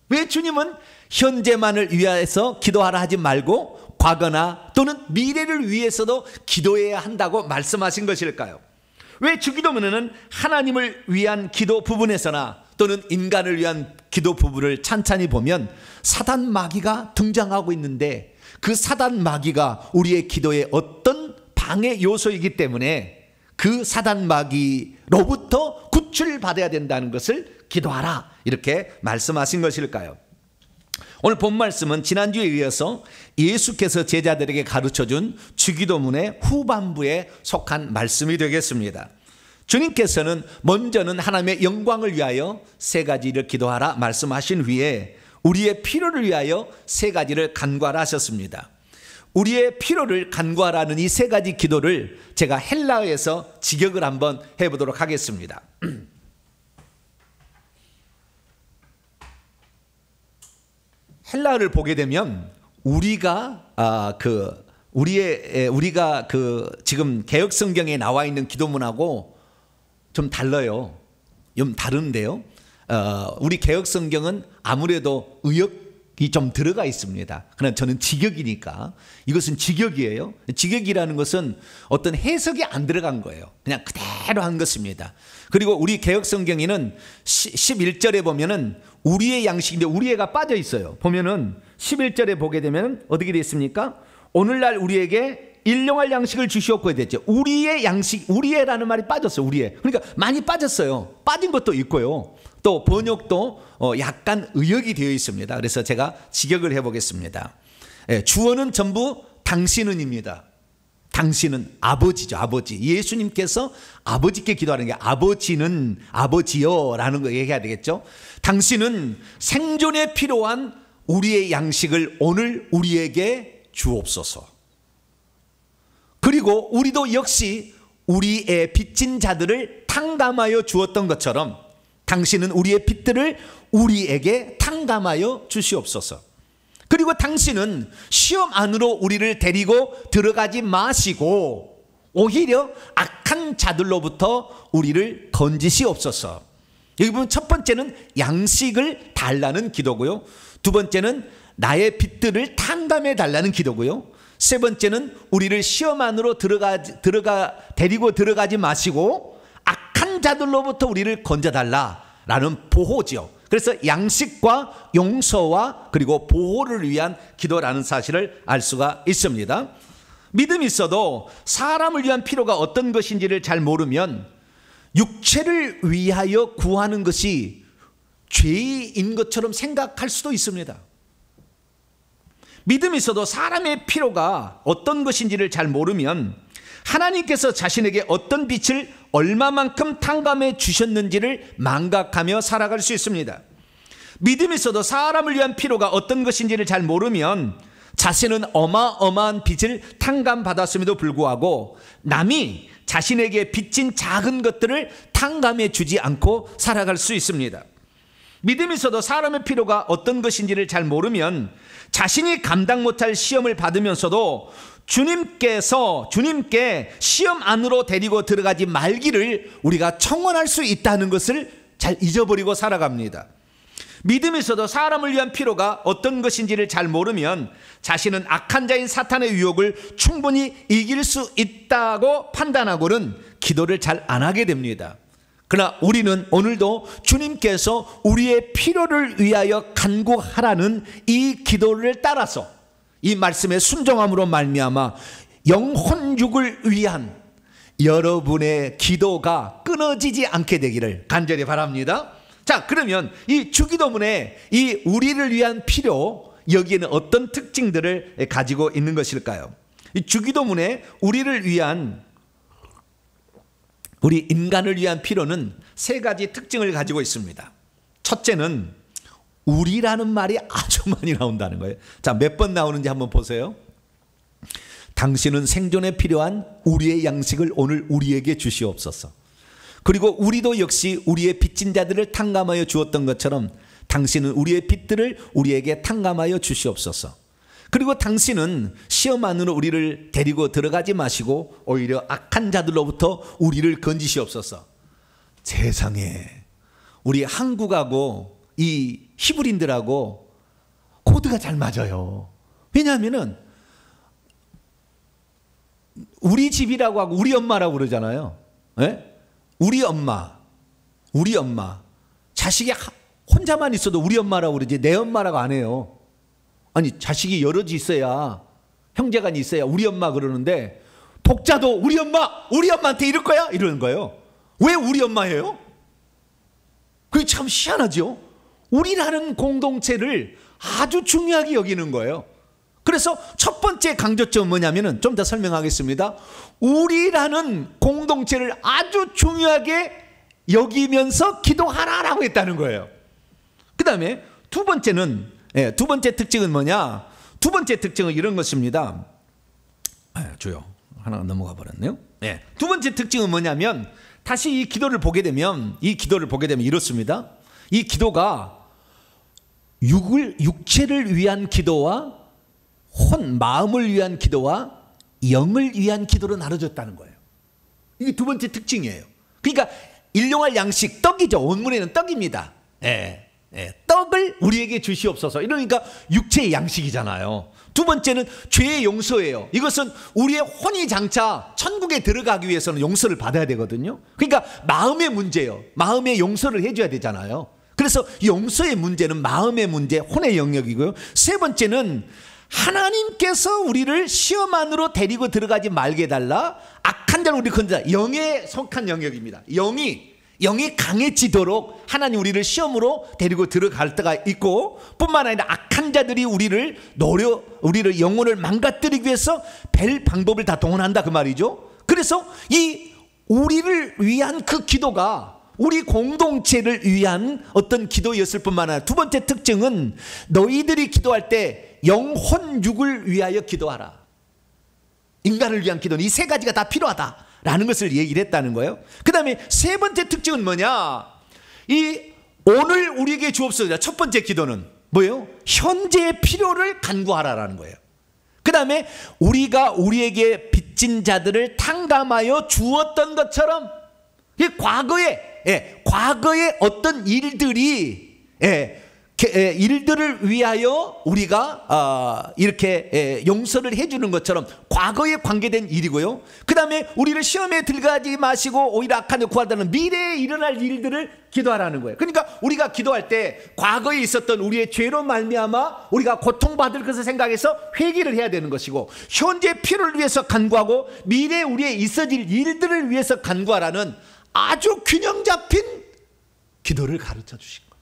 왜 주님은 현재만을 위해서 기도하라 하지 말고 과거나 또는 미래를 위해서도 기도해야 한다고 말씀하신 것일까요? 왜 주기도문에는 하나님을 위한 기도 부분에서나 또는 인간을 위한 기도 부분을 찬찬히 보면 사단 마귀가 등장하고 있는데 그 사단 마귀가 우리의 기도의 어떤 방해 요소이기 때문에 그 사단 마귀로부터 구출받아야 된다는 것을 기도하라 이렇게 말씀하신 것일까요? 오늘 본 말씀은 지난주에 이어서 예수께서 제자들에게 가르쳐준 주기도문의 후반부에 속한 말씀이 되겠습니다. 주님께서는 먼저는 하나님의 영광을 위하여 세 가지를 기도하라 말씀하신 후에 우리의 필요를 위하여 세 가지를 간구하라 하셨습니다. 우리의 필요를 간구하라는 이 세 가지 기도를 제가 헬라어에서 직역을 한번 해보도록 하겠습니다. 헬라어를 보게 되면 우리가 지금 개역 성경에 나와 있는 기도문하고 좀 달라요. 좀 다른데요. 우리 개역 성경은 아무래도 의역이 좀 들어가 있습니다. 그러나 저는 직역이니까 이것은 직역이에요. 직역이라는 것은 어떤 해석이 안 들어간 거예요. 그냥 그대로 한 것입니다. 그리고 우리 개역 성경에는 11절에 보면은 우리의 양식인데 우리의가 빠져 있어요. 보면은 11절에 보게 되면 어떻게 되어 있습니까? 오늘날 우리에게 일용할 양식을 주시옵고 됐죠. 우리의 양식, 우리의라는 말이 빠졌어요. 우리의. 그러니까 많이 빠졌어요. 빠진 것도 있고요. 또 번역도 약간 의역이 되어 있습니다. 그래서 제가 직역을 해보겠습니다. 주어는 전부 당신은입니다. 당신은 아버지죠. 아버지. 예수님께서 아버지께 기도하는 게 아버지는 아버지여라는 거 얘기해야 되겠죠. 당신은 생존에 필요한 우리의 양식을 오늘 우리에게 주옵소서. 그리고 우리도 역시 우리의 빚진 자들을 탕감하여 주었던 것처럼 당신은 우리의 빚들을 우리에게 탕감하여 주시옵소서. 그리고 당신은 시험 안으로 우리를 데리고 들어가지 마시고 오히려 악한 자들로부터 우리를 건지시옵소서. 여기 보면 첫 번째는 양식을 달라는 기도고요. 두 번째는 나의 빚들을 탕감해 달라는 기도고요. 세 번째는 우리를 시험 안으로 데리고 들어가지 마시고 악한 자들로부터 우리를 건져달라라는 보호죠. 그래서 양식과 용서와 그리고 보호를 위한 기도라는 사실을 알 수가 있습니다. 믿음이 있어도 사람을 위한 필요가 어떤 것인지를 잘 모르면 육체를 위하여 구하는 것이 죄인 것처럼 생각할 수도 있습니다. 믿음이 있어도 사람의 필요가 어떤 것인지를 잘 모르면 하나님께서 자신에게 어떤 빛을 얼마만큼 탕감해 주셨는지를 망각하며 살아갈 수 있습니다. 믿음이 있어도 사람을 위한 필요가 어떤 것인지를 잘 모르면 자신은 어마어마한 빚을 탕감받았음에도 불구하고 남이 자신에게 빚진 작은 것들을 탕감해 주지 않고 살아갈 수 있습니다. 믿음이 있어도 사람의 필요가 어떤 것인지를 잘 모르면 자신이 감당 못할 시험을 받으면서도 주님께 시험 안으로 데리고 들어가지 말기를 우리가 청원할 수 있다는 것을 잘 잊어버리고 살아갑니다. 믿음이 있어도 사람을 위한 필요가 어떤 것인지를 잘 모르면 자신은 악한 자인 사탄의 유혹을 충분히 이길 수 있다고 판단하고는 기도를 잘 안 하게 됩니다. 그러나 우리는 오늘도 주님께서 우리의 필요를 위하여 간구하라는 이 기도를 따라서 이 말씀의 순종함으로 말미암아 영혼육을 위한 여러분의 기도가 끊어지지 않게 되기를 간절히 바랍니다. 자, 그러면 이 주기도문에 이 우리를 위한 필요, 여기에는 어떤 특징들을 가지고 있는 것일까요? 이 주기도문에 우리를 위한, 우리 인간을 위한 필요는 세 가지 특징을 가지고 있습니다. 첫째는 우리라는 말이 아주 많이 나온다는 거예요. 자, 몇 번 나오는지 한번 보세요. 당신은 생존에 필요한 우리의 양식을 오늘 우리에게 주시옵소서. 그리고 우리도 역시 우리의 빚진 자들을 탕감하여 주었던 것처럼 당신은 우리의 빚들을 우리에게 탕감하여 주시옵소서. 그리고 당신은 시험 안으로 우리를 데리고 들어가지 마시고 오히려 악한 자들로부터 우리를 건지시옵소서. 세상에, 우리 한국하고 이 히브리인들하고 코드가 잘 맞아요. 왜냐하면은 우리 집이라고 하고 우리 엄마라고 그러잖아요. 네? 우리 엄마. 자식이 혼자만 있어도 우리 엄마라고 그러지 내 엄마라고 안 해요. 아니 자식이 여럿이 있어야, 형제간이 있어야 우리 엄마 그러는데, 독자도 우리 엄마한테 이럴 거야? 이러는 거예요. 왜 우리 엄마예요? 그게 참 희한하죠. 우리라는 공동체를 아주 중요하게 여기는 거예요. 그래서 첫 번째 강조점은 뭐냐면은, 좀 더 설명하겠습니다. 우리라는 공동체를 아주 중요하게 여기면서 기도하라라고 했다는 거예요. 그 다음에 두 번째는, 두 번째 특징은 뭐냐? 두 번째 특징은 이런 것입니다. 주요 하나가 넘어가 버렸네요. 두 번째 특징은 뭐냐면, 다시 이 기도를 보게 되면 이렇습니다. 이 기도가 육체를 위한 기도와 마음을 위한 기도와 영을 위한 기도로 나눠졌다는 거예요. 이게 두 번째 특징이에요. 그러니까 일용할 양식, 떡이죠. 원문에는 떡입니다. 떡을 우리에게 주시옵소서. 이러니까 육체의 양식이잖아요. 두 번째는 죄의 용서예요. 이것은 우리의 혼이 장차 천국에 들어가기 위해서는 용서를 받아야 되거든요. 그러니까 마음의 문제예요. 마음의 용서를 해줘야 되잖아요. 그래서 용서의 문제는 마음의 문제, 혼의 영역이고요. 세 번째는 하나님께서 우리를 시험 안으로 데리고 들어가지 말게 해달라. 악한 자를 우리 건져, 영에 속한 영역입니다. 영이 강해지도록 하나님 우리를 시험으로 데리고 들어갈 때가 있고, 뿐만 아니라 악한 자들이 우리를 영혼을 망가뜨리기 위해서 뵐 방법을 다 동원한다 그 말이죠. 그래서 이 우리를 위한 그 기도가 우리 공동체를 위한 어떤 기도였을 뿐만 아니라, 두 번째 특징은 너희들이 기도할 때 영혼 육을 위하여 기도하라. 인간을 위한 기도는 이 세 가지가 다 필요하다라는 것을 얘기를 했다는 거예요. 그 다음에 세 번째 특징은 뭐냐? 이 오늘 우리에게 주옵소서. 첫 번째 기도는 뭐예요? 현재의 필요를 간구하라라는 거예요. 그 다음에 우리가 우리에게 빚진 자들을 탕감하여 주었던 것처럼, 과거의 어떤 일들을 위하여 우리가 이렇게 용서를 해주는 것처럼 과거에 관계된 일이고요. 그 다음에 우리를 시험에 들어가지 마시고 오히려 악한 일 구하다는 미래에 일어날 일들을 기도하라는 거예요. 그러니까 우리가 기도할 때 과거에 있었던 우리의 죄로 말미암아 우리가 고통받을 것을 생각해서 회개를 해야 되는 것이고, 현재 필요를 위해서 간구하고 미래에 우리의 있어질 일들을 위해서 간구하라는 아주 균형 잡힌 기도를 가르쳐 주신 거예요.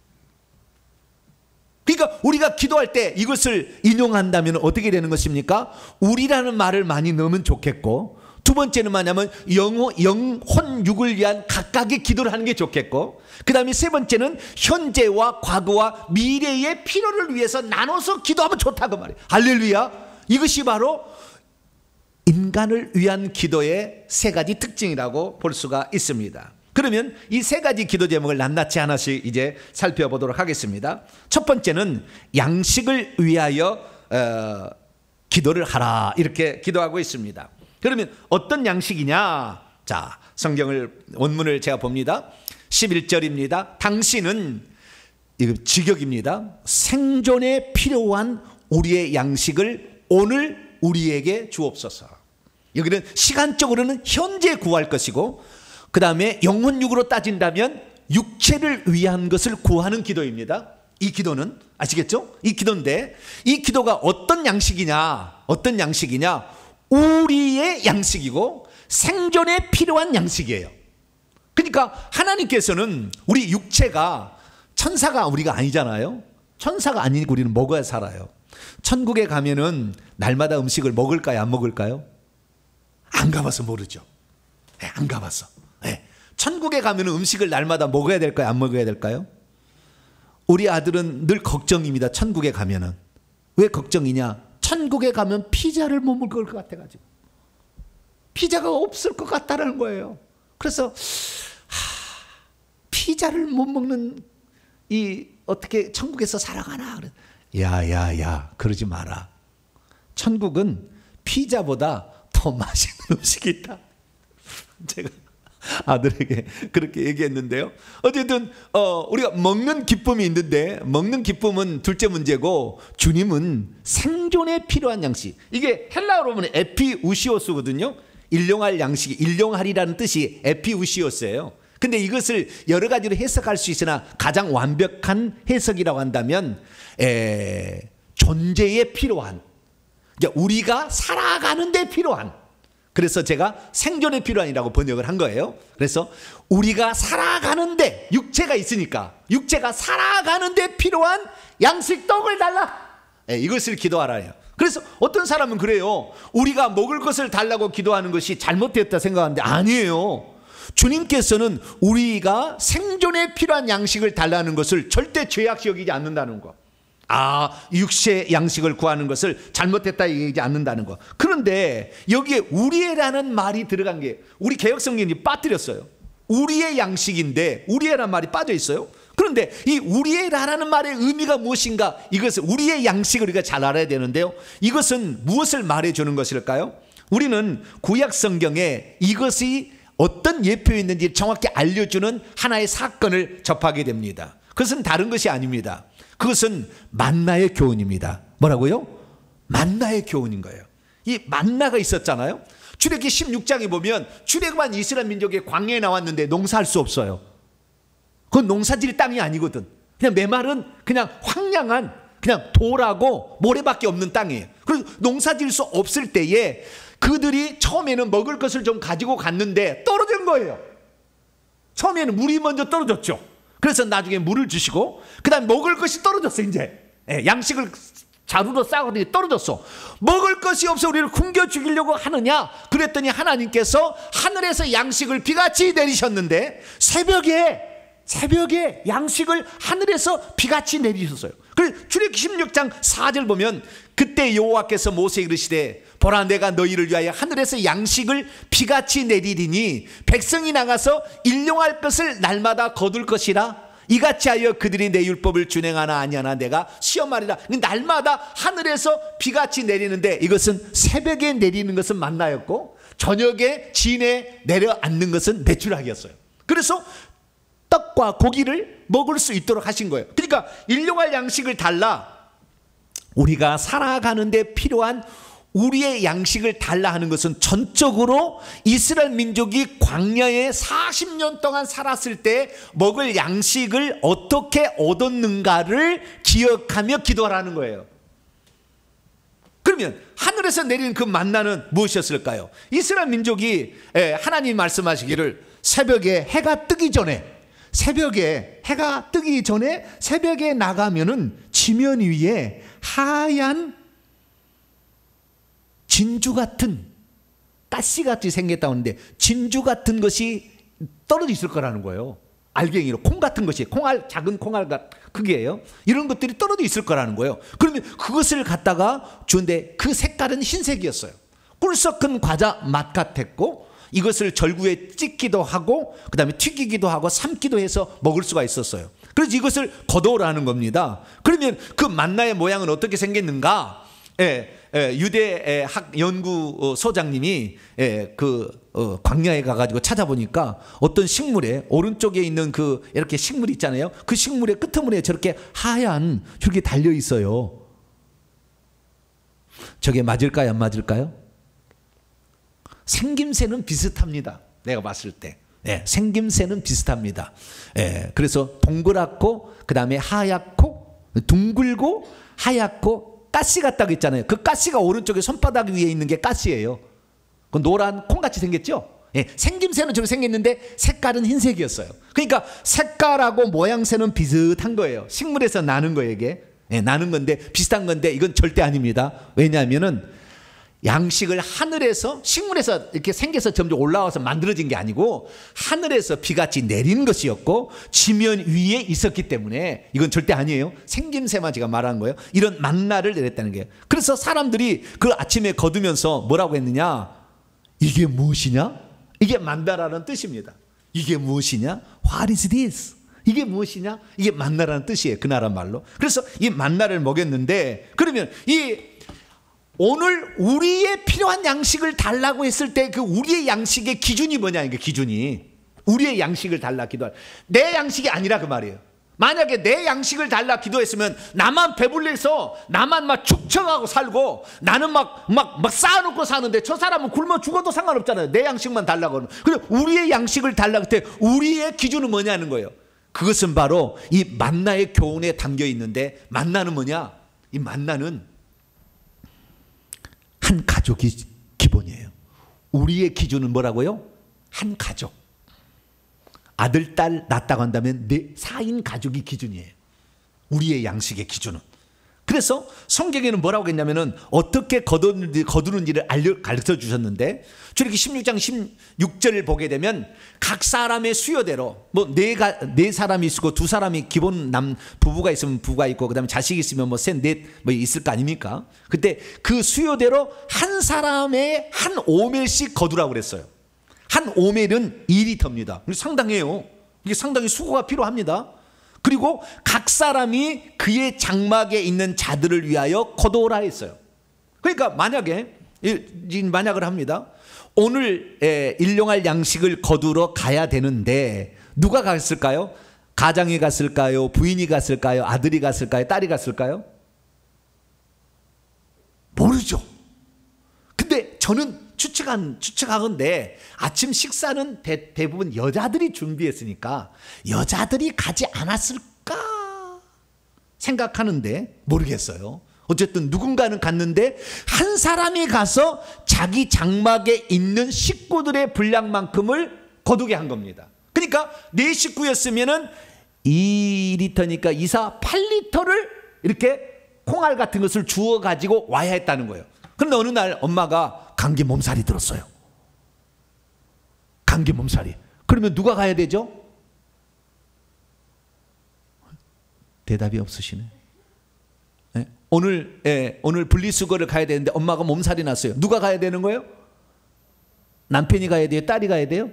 그러니까 우리가 기도할 때 이것을 인용한다면 어떻게 되는 것입니까? 우리라는 말을 많이 넣으면 좋겠고, 두 번째는 뭐냐면 영혼 육을 위한 각각의 기도를 하는 게 좋겠고, 그 다음에 세 번째는 현재와 과거와 미래의 필요를 위해서 나눠서 기도하면 좋다고 말이에요. 할렐루야. 이것이 바로 인간을 위한 기도의 세 가지 특징이라고 볼 수가 있습니다. 그러면 이 세 가지 기도 제목을 낱낱이 하나씩 이제 살펴보도록 하겠습니다. 첫 번째는 양식을 위하여 기도를 하라, 이렇게 기도하고 있습니다. 그러면 어떤 양식이냐? 자, 원문을 제가 봅니다. 11절입니다. 당신은, 이거 직역입니다. 생존에 필요한 우리의 양식을 오늘 우리에게 주옵소서. 여기는 시간적으로는 현재 구할 것이고, 그 다음에 영혼육으로 따진다면 육체를 위한 것을 구하는 기도입니다. 이 기도는 아시겠죠? 이 기도인데, 이 기도가 어떤 양식이냐? 우리의 양식이고 생존에 필요한 양식이에요. 그러니까 하나님께서는 우리 육체가, 천사가 우리가 아니잖아요. 천사가 아니고 우리는 먹어야 살아요. 천국에 가면은 날마다 음식을 먹을까요, 안 먹을까요? 안 가봐서 모르죠. 안 가봐서. 천국에 가면 음식을 날마다 먹어야 될까요, 안 먹어야 될까요? 우리 아들은 늘 걱정입니다. 천국에 가면은. 왜 걱정이냐? 천국에 가면 피자를 못 먹을 것 같아가지고, 피자가 없을 것 같다는 거예요. 그래서 피자를 못 먹는 어떻게 천국에서 살아가나? 야야야, 그러지 마라. 천국은 피자보다 더 맛있는 음식이 있다. 제가 아들에게 그렇게 얘기했는데요. 어쨌든 우리가 먹는 기쁨이 있는데, 먹는 기쁨은 둘째 문제고, 주님은 생존에 필요한 양식. 이게 헬라어로 보면 에피우시오스거든요. 일용할 양식이, 일용하리라는 뜻이 에피우시오스예요. 근데 이것을 여러 가지로 해석할 수 있으나 가장 완벽한 해석이라고 한다면 존재에 필요한, 그러니까 우리가 살아가는 데 필요한, 그래서 제가 생존에 필요한이라고 번역을 한 거예요. 그래서 우리가 살아가는데, 육체가 있으니까 육체가 살아가는데 필요한 양식 떡을 달라, 이것을 기도하라요. 그래서 어떤 사람은 그래요. 우리가 먹을 것을 달라고 기도하는 것이 잘못되었다 생각하는데 아니에요. 주님께서는 우리가 생존에 필요한 양식을 달라는 것을 절대 죄악시 여기지 않는다는 거. 육체 양식을 구하는 것을 잘못됐다 얘기하지 않는다는 거. 그런데 여기에 우리의라는 말이 들어간 게 우리 개혁성경이 빠뜨렸어요. 우리의 양식인데 우리의라는 말이 빠져 있어요. 그런데 이 우리의라는 말의 의미가 무엇인가, 이것을 우리의 양식을 우리가 잘 알아야 되는데요. 이것은 무엇을 말해주는 것일까요? 우리는 구약성경에 이것이 어떤 예표에 있는지 정확히 알려주는 하나의 사건을 접하게 됩니다. 그것은 다른 것이 아닙니다. 그것은 만나의 교훈입니다. 뭐라고요? 만나의 교훈인 거예요. 이 만나가 있었잖아요. 출애굽기 16장에 보면 출애굽한 이스라엘 민족이 광야에 나왔는데 농사할 수 없어요. 그건 농사질 땅이 아니거든. 그냥 메마른 그냥 황량한 그냥 돌하고 모래밖에 없는 땅이에요. 그래서 농사질 수 없을 때에 그들이 처음에는 먹을 것을 좀 가지고 갔는데 떨어진 거예요. 처음에는 물이 먼저 떨어졌죠. 그래서 나중에 물을 주시고 그 다음에 먹을 것이 떨어졌어. 이제 양식을 자루로 싸거든요. 떨어졌어. 먹을 것이 없어 우리를 굶겨 죽이려고 하느냐? 그랬더니 하나님께서 하늘에서 양식을 비같이 내리셨는데 새벽에 양식을 하늘에서 비같이 내리셨어요. 그래서 출애굽기 16장 4절 보면 그때 여호와께서 모세에게 이르시되 보라 내가 너희를 위하여 하늘에서 양식을 비같이 내리리니 백성이 나가서 일용할 것을 날마다 거둘 것이라 이같이 하여 그들이 내 율법을 준행하나 아니하나 내가 시험하리라. 날마다 하늘에서 비같이 내리는데 이것은 새벽에 내리는 것은 만나였고 저녁에 진에 내려앉는 것은 메추라기였어요. 그래서 떡과 고기를 먹을 수 있도록 하신 거예요. 그러니까 일용할 양식을 달라, 우리가 살아가는 데 필요한 우리의 양식을 달라 하는 것은 전적으로 이스라엘 민족이 광야에 40년 동안 살았을 때 먹을 양식을 어떻게 얻었는가를 기억하며 기도하라는 거예요. 그러면 하늘에서 내리는 그 만나는 무엇이었을까요? 이스라엘 민족이 하나님 말씀하시기를 새벽에 해가 뜨기 전에 새벽에 나가면은 지면 위에 하얀 진주 같은 가시같이 생겼다고 하는데 진주 같은 것이 떨어져 있을 거라는 거예요. 알갱이로 콩 같은 것이 작은 콩알 크기예요. 이런 것들이 떨어져 있을 거라는 거예요. 그러면 그것을 갖다가 주는데 그 색깔은 흰색이었어요. 꿀 섞은 과자 맛 같았고 이것을 절구에 찍기도 하고 그 다음에 튀기기도 하고 삶기도 해서 먹을 수가 있었어요. 그래서 이것을 거둬오라는 겁니다. 그러면 그 만나의 모양은 어떻게 생겼는가? 유대 학 연구소장님이 광야에 가가지고 찾아보니까 어떤 식물에 오른쪽에 있는 그 이렇게 식물 있잖아요. 그 식물의 끄트머리에 저렇게 하얀 줄기 달려 있어요. 저게 맞을까요? 안 맞을까요? 생김새는 비슷합니다. 내가 봤을 때. 생김새는 비슷합니다. 그래서 동그랗고 그 다음에 하얗고 둥글고 하얗고 가시 같다고 있잖아요. 그 가시가 오른쪽에 손바닥 위에 있는 게 가시예요. 그 노란 콩같이 생겼죠. 생김새는 저렇게 생겼는데 색깔은 흰색이었어요. 그러니까 색깔하고 모양새는 비슷한 거예요. 식물에서 나는 거예요. 이게 나는 건데 비슷한 건데 이건 절대 아닙니다. 왜냐하면은 양식을 하늘에서 식물에서 이렇게 생겨서 점점 올라와서 만들어진 게 아니고 하늘에서 비같이 내린 것이었고 지면 위에 있었기 때문에 이건 절대 아니에요. 생김새만 제가 말한 거예요. 이런 만나를 내렸다는 거예요. 그래서 사람들이 그 아침에 거두면서 뭐라고 했느냐? 이게 무엇이냐? 이게 만나라는 뜻입니다. 이게 무엇이냐? What is this? 이게 무엇이냐? 이게 만나라는 뜻이에요. 그 나라 말로. 그래서 이 만나를 먹였는데 그러면 오늘 우리의 필요한 양식을 달라고 했을 때 그 우리의 양식의 기준이 뭐냐? 이게 기준이 우리의 양식을 달라 기도할 내 양식이 아니라 그 말이에요. 만약에 내 양식을 달라 기도했으면 나만 배불러서 나만 막 축청하고 살고 나는 막 쌓아놓고 사는데 저 사람은 굶어 죽어도 상관없잖아요. 내 양식만 달라고 하는. 그래 우리의 양식을 달라 그때 우리의 기준은 뭐냐는 거예요. 그것은 바로 이 만나의 교훈에 담겨 있는데, 만나는 뭐냐? 이 만나는 한 가족이 기본이에요. 우리의 기준은 뭐라고요? 한 가족. 아들, 딸 낳았다고 한다면 4인 가족이 기준이에요. 우리의 양식의 기준은. 그래서 성경에는 뭐라고 했냐면은 어떻게 거두는지를 가르쳐 주셨는데, 출애굽기 16장 16절을 보게 되면 각 사람의 수요대로 뭐 네 사람이 있고 두 사람이 기본 부부가 있으면 부부가 있고 그다음에 자식이 있으면 뭐 셋, 넷 뭐 있을 거 아닙니까? 그때 그 수요대로 한 사람의 한 오멜씩 거두라고 그랬어요. 한 오멜은 2리터입니다. 상당해요. 이게 상당히 수고가 필요합니다. 그리고 각 사람이 그의 장막에 있는 자들을 위하여 거두어라 했어요. 그러니까 만약을 합니다. 오늘 일용할 양식을 거두러 가야 되는데 누가 갔을까요? 가장이 갔을까요? 부인이 갔을까요? 아들이 갔을까요? 딸이 갔을까요? 모르죠. 근데 저는 추측하건데 아침 식사는 대부분 여자들이 준비했으니까 여자들이 가지 않았을까 생각하는데 모르겠어요. 어쨌든 누군가는 갔는데 한 사람이 가서 자기 장막에 있는 식구들의 분량만큼을 거두게 한 겁니다. 그러니까 네 식구였으면은 2리터니까 2사 8리터를 이렇게 콩알 같은 것을 주워 가지고 와야 했다는 거예요. 그런데 어느 날 엄마가 감기 몸살이 들었어요. 감기 몸살이. 그러면 누가 가야 되죠? 대답이 없으시네. 네? 오늘 분리수거를 가야 되는데 엄마가 몸살이 났어요. 누가 가야 되는 거예요? 남편이 가야 돼요? 딸이 가야 돼요?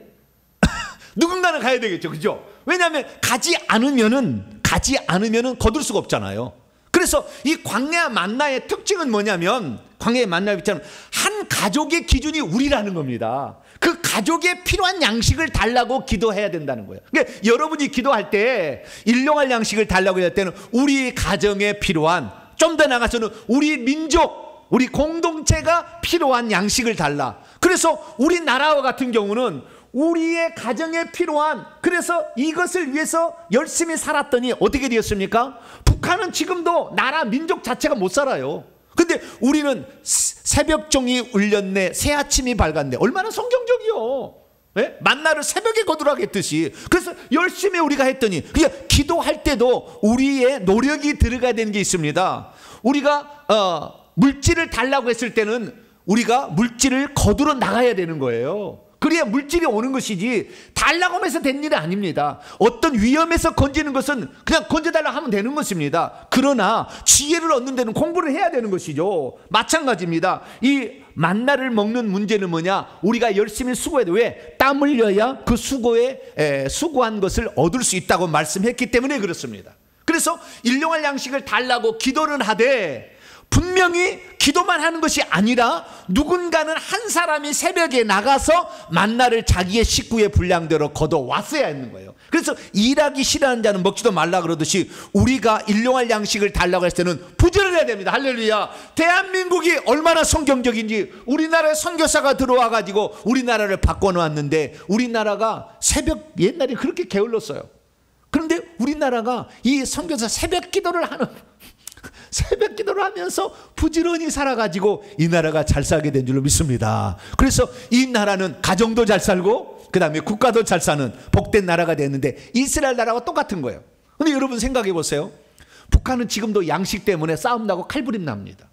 누군가는 가야 되겠죠. 그죠? 왜냐하면 가지 않으면은 거둘 수가 없잖아요. 그래서 이 광야 만나의 특징은 뭐냐면, 광야의 만나의 특징은 한 가족의 기준이 우리라는 겁니다. 그 가족에 필요한 양식을 달라고 기도해야 된다는 거예요. 그러니까 여러분이 기도할 때 일용할 양식을 달라고 할 때는 우리 가정에 필요한, 좀 더 나가서는 우리 민족, 우리 공동체가 필요한 양식을 달라. 그래서 우리나라와 같은 경우는 우리의 가정에 필요한, 그래서 이것을 위해서 열심히 살았더니 어떻게 되었습니까? 북한은 지금도 나라 민족 자체가 못 살아요. 근데 우리는 새벽종이 울렸네, 새 아침이 밝았네. 얼마나 성경적이요. 네? 만나를 새벽에 거두라고 했듯이. 그래서 열심히 우리가 했더니, 그러니까 기도할 때도 우리의 노력이 들어가야 되는 게 있습니다. 우리가 물질을 달라고 했을 때는 우리가 물질을 거두러 나가야 되는 거예요. 그래야 물질이 오는 것이지 달라고 하면서 된 일이 아닙니다. 어떤 위험에서 건지는 것은 그냥 건져달라고 하면 되는 것입니다. 그러나 지혜를 얻는 데는 공부를 해야 되는 것이죠. 마찬가지입니다. 이 만나를 먹는 문제는 뭐냐? 우리가 열심히 수고해야 돼. 왜? 땀 흘려야 그 수고한 것을 얻을 수 있다고 말씀했기 때문에 그렇습니다. 그래서 일용할 양식을 달라고 기도는 하되, 분명히 기도만 하는 것이 아니라 누군가는 한 사람이 새벽에 나가서 만나를 자기의 식구의 분량대로 걷어왔어야 했는 거예요. 그래서 일하기 싫어하는 자는 먹지도 말라 그러듯이 우리가 일용할 양식을 달라고 했을 때는 부지런해야 됩니다. 할렐루야. 대한민국이 얼마나 성경적인지, 우리나라에 선교사가 들어와 가지고 우리나라를 바꿔놓았는데, 우리나라가 옛날에 그렇게 게을렀어요. 그런데 우리나라가 이 선교사 새벽 기도를 하면서 부지런히 살아가지고 이 나라가 잘 살게 된 줄로 믿습니다. 그래서 이 나라는 가정도 잘 살고 그 다음에 국가도 잘 사는 복된 나라가 됐는데, 이스라엘 나라와 똑같은 거예요. 근데 여러분 생각해 보세요. 북한은 지금도 양식 때문에 싸움 나고 칼부림 납니다.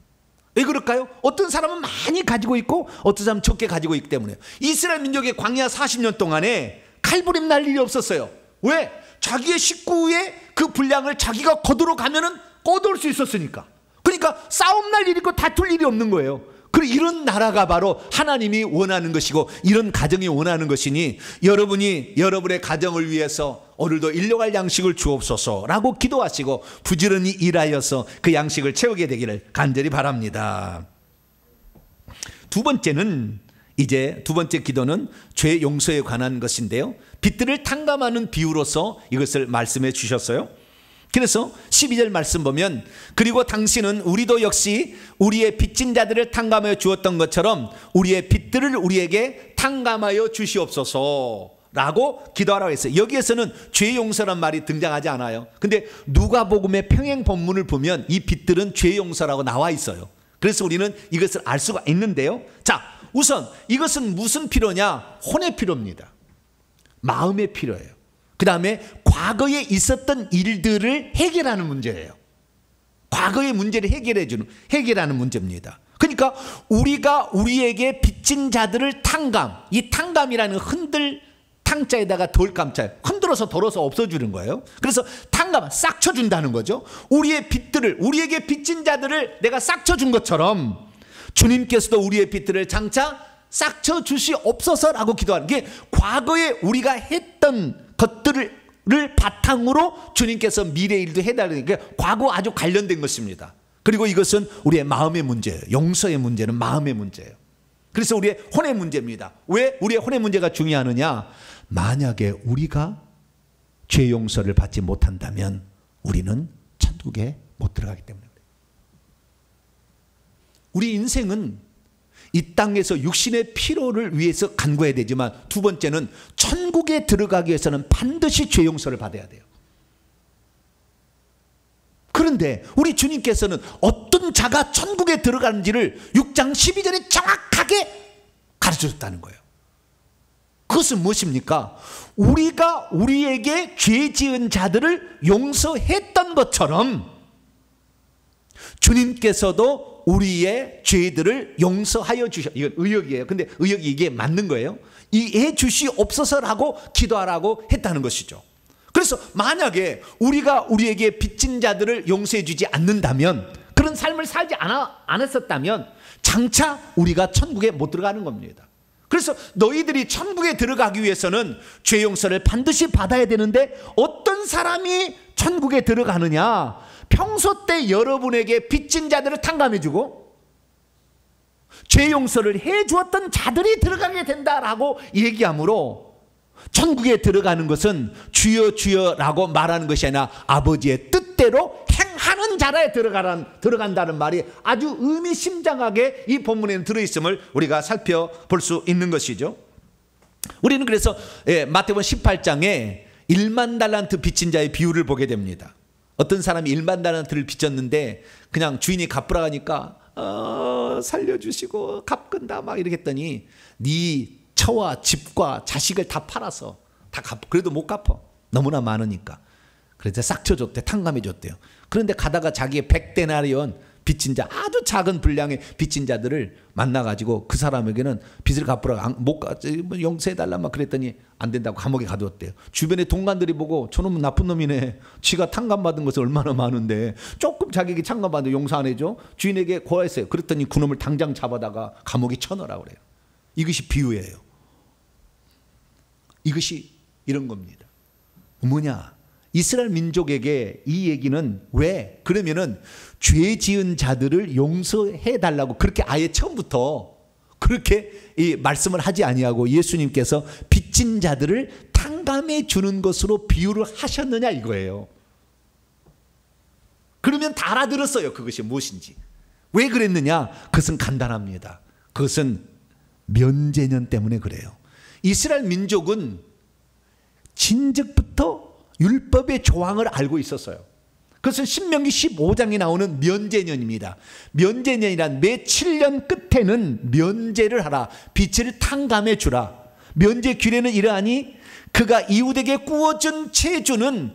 왜 그럴까요? 어떤 사람은 많이 가지고 있고 어떤 사람은 적게 가지고 있기 때문에. 이스라엘 민족의 광야 40년 동안에 칼부림 날 일이 없었어요. 왜? 자기의 식구의 그 분량을 자기가 거두러 가면은 거둘 수 있었으니까. 그러니까 싸움 날 일이 있고 다툴 일이 없는 거예요. 그리고 이런 나라가 바로 하나님이 원하는 것이고 이런 가정이 원하는 것이니, 여러분이 여러분의 가정을 위해서 오늘도 일용할 양식을 주옵소서라고 기도하시고 부지런히 일하여서 그 양식을 채우게 되기를 간절히 바랍니다. 두 번째 기도는 죄 용서에 관한 것인데요, 빚들을 탕감하는 비유로서 이것을 말씀해 주셨어요. 그래서 12절 말씀 보면 그리고 당신은 우리도 역시 우리의 빚진 자들을 탕감하여 주었던 것처럼 우리의 빚들을 우리에게 탕감하여 주시옵소서 라고 기도하라고 했어요. 여기에서는 죄 용서란 말이 등장하지 않아요. 근데 누가복음의 평행 본문을 보면 이 빚들은 죄 용서라고 나와 있어요. 그래서 우리는 이것을 알 수가 있는데요. 자, 우선 이것은 무슨 필요냐? 혼의 필요입니다. 마음의 필요예요. 그 다음에 과거에 있었던 일들을 해결하는 문제예요. 과거의 문제를 해결하는 문제입니다. 그러니까 우리가 우리에게 빚진 자들을 이 탕감이라는 흔들 탕자에다가 덜감자 흔들어서 덜어서 없어주는 거예요. 그래서 탕감 싹 쳐준다는 거죠. 우리에게 빚진 자들을 내가 싹 쳐준 것처럼 주님께서도 우리의 빚들을 장차 싹 쳐주시옵소서라고 기도하는 게 과거에 우리가 했던 것들을 바탕으로 주님께서 미래 일도 해달라는 게 과거 아주 관련된 것입니다. 그리고 이것은 우리의 마음의 문제예요. 용서의 문제는 마음의 문제예요. 그래서 우리의 혼의 문제입니다. 왜 우리의 혼의 문제가 중요하느냐? 만약에 우리가 죄 용서를 받지 못한다면 우리는 천국에 못 들어가기 때문입니다. 우리 인생은 이 땅에서 육신의 필요를 위해서 간구해야 되지만 두 번째는 천국에 들어가기 위해서는 반드시 죄 용서를 받아야 돼요. 그런데 우리 주님께서는 어떤 자가 천국에 들어가는지를 6장 12절에 정확하게 가르쳐줬다는 거예요. 그것은 무엇입니까? 우리가 우리에게 죄 지은 자들을 용서했던 것처럼 주님께서도 우리의 죄들을 용서하여 주셔. 이건 의역이에요. 근데 의역이 이게 맞는 거예요. 해 주시옵소서라고 기도하라고 했다는 것이죠. 그래서 만약에 우리가 우리에게 빚진 자들을 용서해 주지 않는다면, 그런 삶을 살지 않았었다면 장차 우리가 천국에 못 들어가는 겁니다. 그래서 너희들이 천국에 들어가기 위해서는 죄 용서를 반드시 받아야 되는데 어떤 사람이 천국에 들어가느냐? 평소 때 여러분에게 빚진 자들을 탕감해주고 죄 용서를 해주었던 자들이 들어가게 된다라고 얘기하므로 천국에 들어가는 것은 주여 주여라고 말하는 것이 아니라 아버지의 뜻대로 행하는 자라에 들어간다는 말이 아주 의미심장하게 이 본문에는 들어있음을 우리가 살펴볼 수 있는 것이죠. 우리는 그래서 마태복음 18장에 1만 달란트 빚진 자의 비유를 보게 됩니다. 어떤 사람이 1만 달란트를 빚졌는데 그냥 주인이 갚으라 하니까 살려주시고 갚건다 막 이렇게 했더니 네 처와 집과 자식을 다 팔아서 다 그래도 못 갚아. 너무나 많으니까. 그래서 싹 쳐줬대. 탕감해줬대요. 그런데 가다가 자기의 100데나리온 빚진 자, 아주 작은 분량의 빚진 자들을 만나가지고 그 사람에게는 빚을 갚으라, 못 용서해달라 막 그랬더니 안 된다고 감옥에 가두었대요. 주변의 동관들이 보고 저놈은 나쁜 놈이네. 지가 탕감받은 것이 얼마나 많은데 조금 자기에게 탕감받는데 용서 안 해줘? 주인에게 고하했어요. 그랬더니 그놈을 당장 잡아다가 감옥에 쳐넣으라고 그래요. 이것이 비유예요. 이것이 이런 겁니다. 뭐냐? 이스라엘 민족에게 이 얘기는 왜? 그러면은 죄 지은 자들을 용서해 달라고 그렇게 아예 처음부터 그렇게 이 말씀을 하지 아니하고 예수님께서 빚진 자들을 탕감해 주는 것으로 비유를 하셨느냐 이거예요. 그러면 다 알아들었어요. 그것이 무엇인지. 왜 그랬느냐? 그것은 간단합니다. 그것은 면제년 때문에 그래요. 이스라엘 민족은 진즉부터 율법의 조항을 알고 있었어요. 그것은 신명기 15장에 나오는 면제년입니다. 면제년이란 매 7년 끝에는 면제를 하라. 빚을 탕감해 주라. 면제 규례는 이러하니 그가 이웃에게 구워준 채주는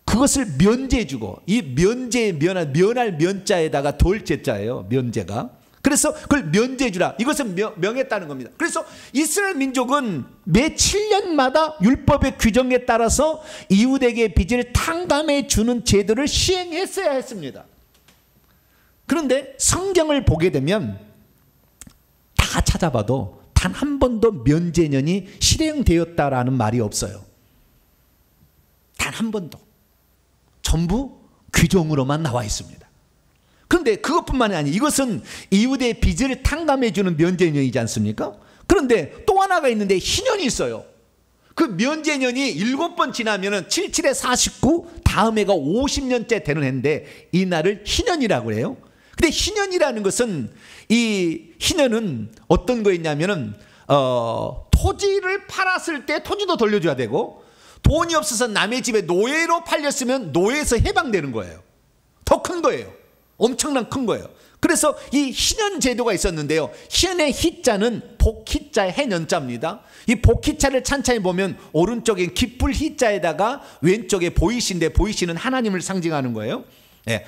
그것을 면제해 주고, 이 면제의 면할 면자에다가 돌제자예요. 면제가. 그래서 그걸 면제해 주라. 이것은 명했다는 겁니다. 그래서 이스라엘 민족은 매 7년마다 율법의 규정에 따라서 이웃에게 빚을 탕감해 주는 제도를 시행했어야 했습니다. 그런데 성경을 보게 되면 다 찾아봐도 단 한 번도 면제년이 실행되었다라는 말이 없어요. 단 한 번도. 전부 규정으로만 나와 있습니다. 그런데 그것뿐만이 아니에요. 이것은 이웃의 빚을 탕감해 주는 면제년이지 않습니까? 그런데 또 하나가 있는데 희년이 있어요. 그 면제년이 7번 지나면은 77에 49, 다음 해가 50년째 되는 해인데 이 날을 희년이라고 해요. 근데 희년이라는 것은, 이 희년은 어떤 거였냐면은 토지를 팔았을 때 토지도 돌려줘야 되고, 돈이 없어서 남의 집에 노예로 팔렸으면 노예에서 해방되는 거예요. 더 큰 거예요. 엄청난 큰 거예요. 그래서 이 희년 제도가 있었는데요. 희년의 희자는 복희자의 해년자입니다. 이 복희자를 찬찬히 보면 오른쪽에 기쁠 희자에다가 왼쪽에 보이시인데, 보이시는 하나님을 상징하는 거예요.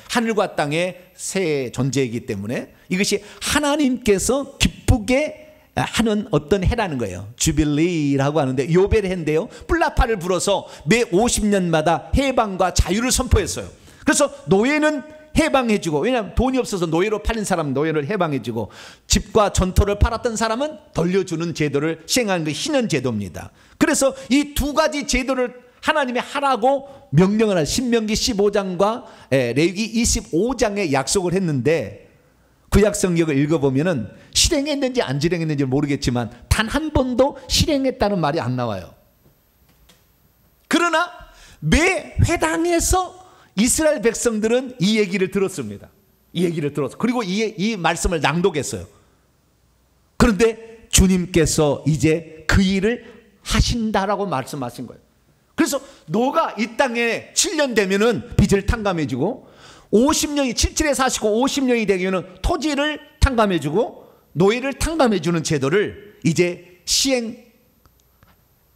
하늘과 땅의 새 존재이기 때문에 이것이 하나님께서 기쁘게 하는 어떤 해라는 거예요. 주빌리라고 하는데 요벨 해인데요. 뿔라파를 불어서 매 50년마다 해방과 자유를 선포했어요. 그래서 노예는 해방해주고, 왜냐하면 돈이 없어서 노예로 팔린 사람은 노예를 해방해주고, 집과 전토를 팔았던 사람은 돌려주는 제도를 시행하는 게 희년 제도입니다. 그래서 이 두 가지 제도를 하나님이 하라고 명령을 한 신명기 15장과 레위기 25장에 약속을 했는데, 구약 성경을 읽어보면은 실행했는지 안 실행했는지 모르겠지만 단 한 번도 실행했다는 말이 안 나와요. 그러나 매 회당에서 이스라엘 백성들은 이 얘기를 들었습니다. 이 얘기를 들었어. 그리고 이 말씀을 낭독했어요. 그런데 주님께서 이제 그 일을 하신다라고 말씀하신 거예요. 그래서 너가 이 땅에 7년 되면은 빚을 탕감해주고, 50년이 77에 49, 50년이 되면은 토지를 탕감해주고 노예를 탕감해주는 제도를 이제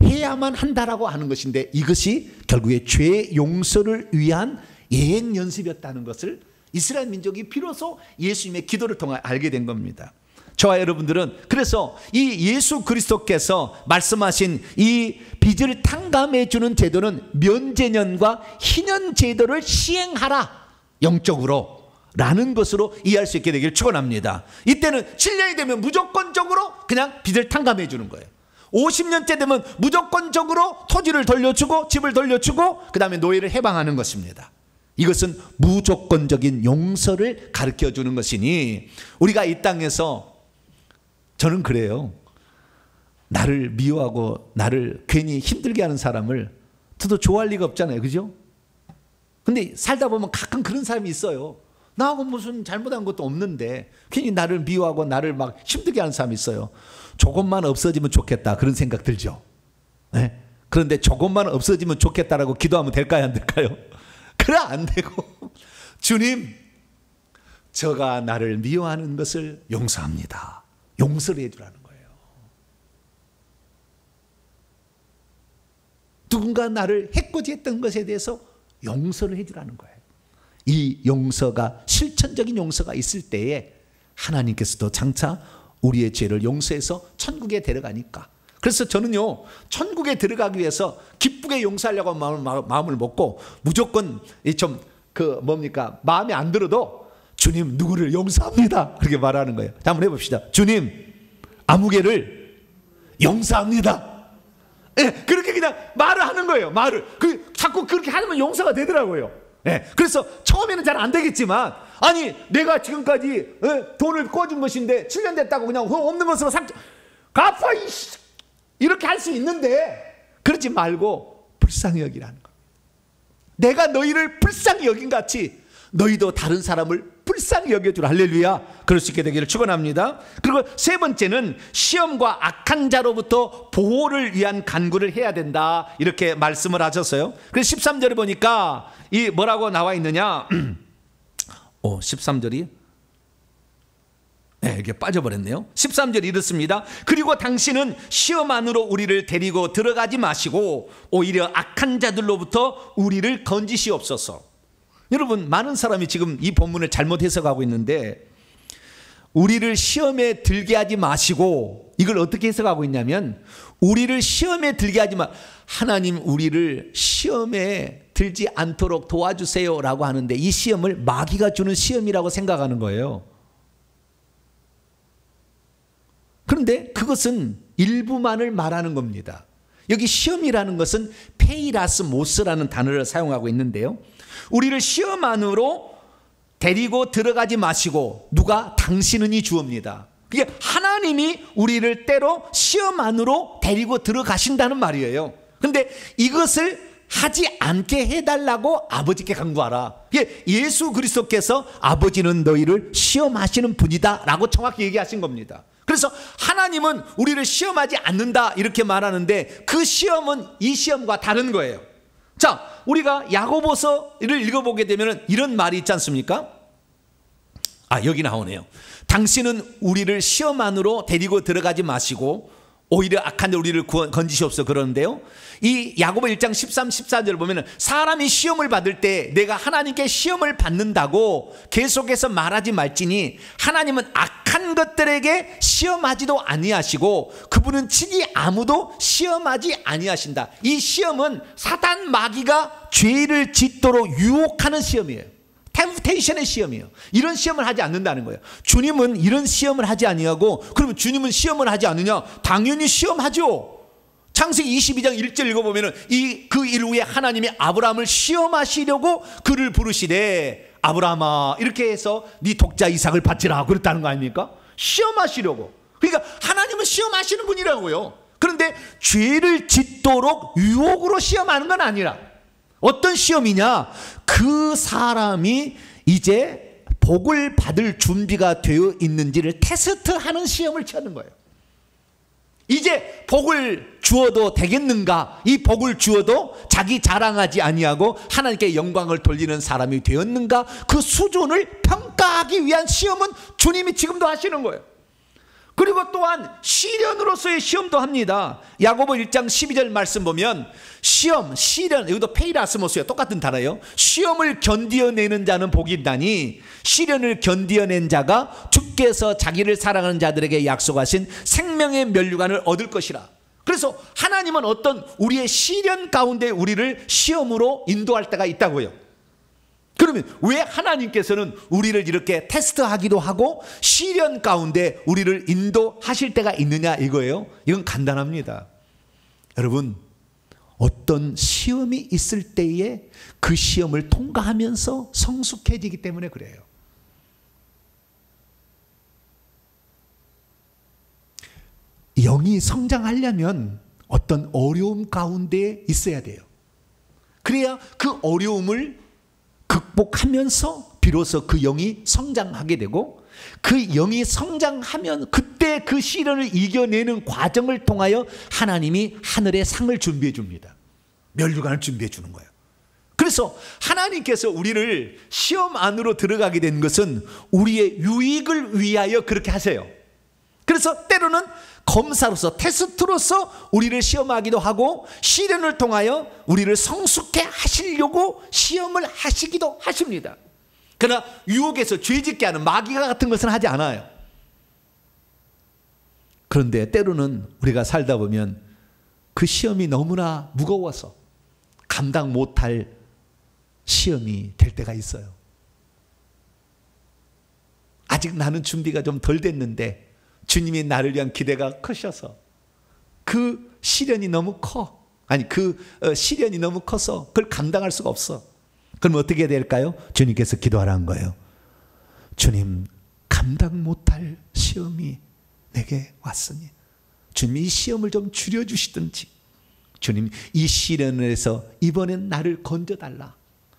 시행해야만 한다라고 하는 것인데, 이것이 결국에 죄 용서를 위한 예행 연습이었다는 것을 이스라엘 민족이 비로소 예수님의 기도를 통해 알게 된 겁니다. 저와 여러분들은 그래서 이 예수 그리스도께서 말씀하신 이 빚을 탕감해 주는 제도는 면제년과 희년 제도를 시행하라, 영적으로 라는 것으로 이해할 수 있게 되기를 축원합니다. 이때는 7년이 되면 무조건적으로 그냥 빚을 탕감해 주는 거예요. 50년째 되면 무조건적으로 토지를 돌려주고 집을 돌려주고 그 다음에 노예를 해방하는 것입니다. 이것은 무조건적인 용서를 가르쳐 주는 것이니, 우리가 이 땅에서, 저는 그래요, 나를 미워하고 나를 괜히 힘들게 하는 사람을 저도 좋아할 리가 없잖아요. 그죠? 근데 살다 보면 가끔 그런 사람이 있어요. 나하고 무슨 잘못한 것도 없는데 괜히 나를 미워하고 나를 막 힘들게 하는 사람이 있어요. 조금만 없어지면 좋겠다, 그런 생각 들죠. 네? 그런데 조금만 없어지면 좋겠다라고 기도하면 될까요, 안 될까요? 그래, 안 되고, 주님, 저가 나를 미워하는 것을 용서합니다, 용서를 해주라는 거예요. 누군가 나를 해코지했던 것에 대해서 용서를 해주라는 거예요. 이 용서가, 실천적인 용서가 있을 때에 하나님께서도 장차 우리의 죄를 용서해서 천국에 데려가니까. 그래서 저는요, 천국에 들어가기 위해서 기쁘게 용서하려고 마음을 먹고, 무조건 좀 마음에 안 들어도 주님, 누구를 용서합니다, 그렇게 말하는 거예요. 자, 한번 해봅시다. 주님, 아무개를 용서합니다. 네, 그렇게 그냥 말을 하는 거예요. 말을 자꾸 그렇게 하면 용서가 되더라고요. 네, 그래서 처음에는 잘 안 되겠지만, 아니 내가 지금까지 돈을 꿔준 것인데 7년 됐다고 그냥 없는 것으로 갚아, 이렇게 할 수 있는데, 그러지 말고 불쌍히 여기라는 거. 내가 너희를 불쌍히 여긴 같이 너희도 다른 사람을 불쌍히 여겨주라. 할렐루야. 그럴 수 있게 되기를 축원합니다. 그리고 세 번째는 시험과 악한 자로부터 보호를 위한 간구를 해야 된다, 이렇게 말씀을 하셨어요. 그래서 13절에 보니까 이 뭐라고 나와 있느냐, 13절이 이게 빠져버렸네요. 13절이 이렇습니다. 그리고 당신은 시험 안으로 우리를 데리고 들어가지 마시고 오히려 악한 자들로부터 우리를 건지시옵소서. 여러분, 많은 사람이 지금 이 본문을 잘못 해석하고 있는데, 우리를 시험에 들게 하지 마시고, 이걸 어떻게 해석하고 있냐면, 우리를 시험에 들게 하지 마, 하나님 우리를 시험에 들지 않도록 도와주세요 라고 하는데, 이 시험을 마귀가 주는 시험이라고 생각하는 거예요. 그런데 그것은 일부만을 말하는 겁니다. 여기 시험이라는 것은 페이라스모스라는 단어를 사용하고 있는데요, 우리를 시험 안으로 데리고 들어가지 마시고, 누가? 당신은 이 주어입니다. 그게 하나님이 우리를 때로 시험 안으로 데리고 들어가신다는 말이에요. 근데 이것을 하지 않게 해달라고 아버지께 간구하라. 예수 그리스도께서 아버지는 너희를 시험하시는 분이다 라고 정확히 얘기하신 겁니다. 그래서 하나님은 우리를 시험하지 않는다 이렇게 말하는데 그 시험은 이 시험과 다른 거예요. 자, 우리가 야고보서를 읽어보게 되면 이런 말이 있지 않습니까? 여기 나오네요. 당신은 우리를 시험 안으로 데리고 들어가지 마시고 오히려 악한 데 우리를 건지시옵소서 그러는데요. 이 야고보 1장 13, 14절을 보면 사람이 시험을 받을 때 내가 하나님께 시험을 받는다고 계속해서 말하지 말지니 하나님은 악한 것들에게 시험하지도 아니하시고 그분은 친히 아무도 시험하지 아니하신다. 이 시험은 사단 마귀가 죄를 짓도록 유혹하는 시험이에요. 템프테이션의 시험이에요. 이런 시험을 하지 않는다는 거예요. 주님은 이런 시험을 하지 아니하고 그러면 주님은 시험을 하지 않느냐? 당연히 시험하죠. 창세기 22장 1절 읽어보면 그 일 후에 하나님이 아브라함을 시험하시려고 그를 부르시되 아브라함아 이렇게 해서 네 독자 이삭을 바치라 그랬다는 거 아닙니까? 시험하시려고. 그러니까 하나님은 시험하시는 분이라고요. 그런데 죄를 짓도록 유혹으로 시험하는 건 아니라 어떤 시험이냐? 그 사람이 이제 복을 받을 준비가 되어 있는지를 테스트하는 시험을 치는 거예요. 이제 복을 주어도 되겠는가? 이 복을 주어도 자기 자랑하지 아니하고 하나님께 영광을 돌리는 사람이 되었는가? 그 수준을 평가하기 위한 시험은 주님이 지금도 하시는 거예요. 그리고 또한 시련으로서의 시험도 합니다. 야고보 1장 12절 말씀 보면 시험, 시련, 여기도 페이라스모스예요. 똑같은 단어예요. 시험을 견디어내는 자는 복이 있다니 시련을 견디어낸 자가 주께서 자기를 사랑하는 자들에게 약속하신 생명의 면류관을 얻을 것이라. 그래서 하나님은 어떤 우리의 시련 가운데 우리를 시험으로 인도할 때가 있다고요. 그러면 왜 하나님께서는 우리를 이렇게 테스트하기도 하고 시련 가운데 우리를 인도하실 때가 있느냐 이거예요. 이건 간단합니다. 여러분, 어떤 시험이 있을 때에 그 시험을 통과하면서 성숙해지기 때문에 그래요. 영이 성장하려면 어떤 어려움 가운데 있어야 돼요. 그래야 그 어려움을 극복하면서 비로소 그 영이 성장하게 되고 그 영이 성장하면 그때 그 시련을 이겨내는 과정을 통하여 하나님이 하늘의 상을 준비해 줍니다. 면류관을 준비해 주는 거예요. 그래서 하나님께서 우리를 시험 안으로 들어가게 된 것은 우리의 유익을 위하여 그렇게 하세요. 그래서 때로는 검사로서 테스트로서 우리를 시험하기도 하고 시련을 통하여 우리를 성숙해 하시려고 시험을 하시기도 하십니다. 그러나 유혹에서 죄짓게 하는 마귀가 같은 것은 하지 않아요. 그런데 때로는 우리가 살다 보면 그 시험이 너무나 무거워서 감당 못할 시험이 될 때가 있어요. 아직 나는 준비가 좀 덜 됐는데 주님이 나를 위한 기대가 크셔서 그 시련이 너무 커. 아니 그 시련이 너무 커서 그걸 감당할 수가 없어. 그럼 어떻게 될까요? 주님께서 기도하라는 거예요. 주님, 감당 못할 시험이 내게 왔으니 주님이 이 시험을 좀 줄여주시든지 주님 이 시련에서 이번엔 나를 건져달라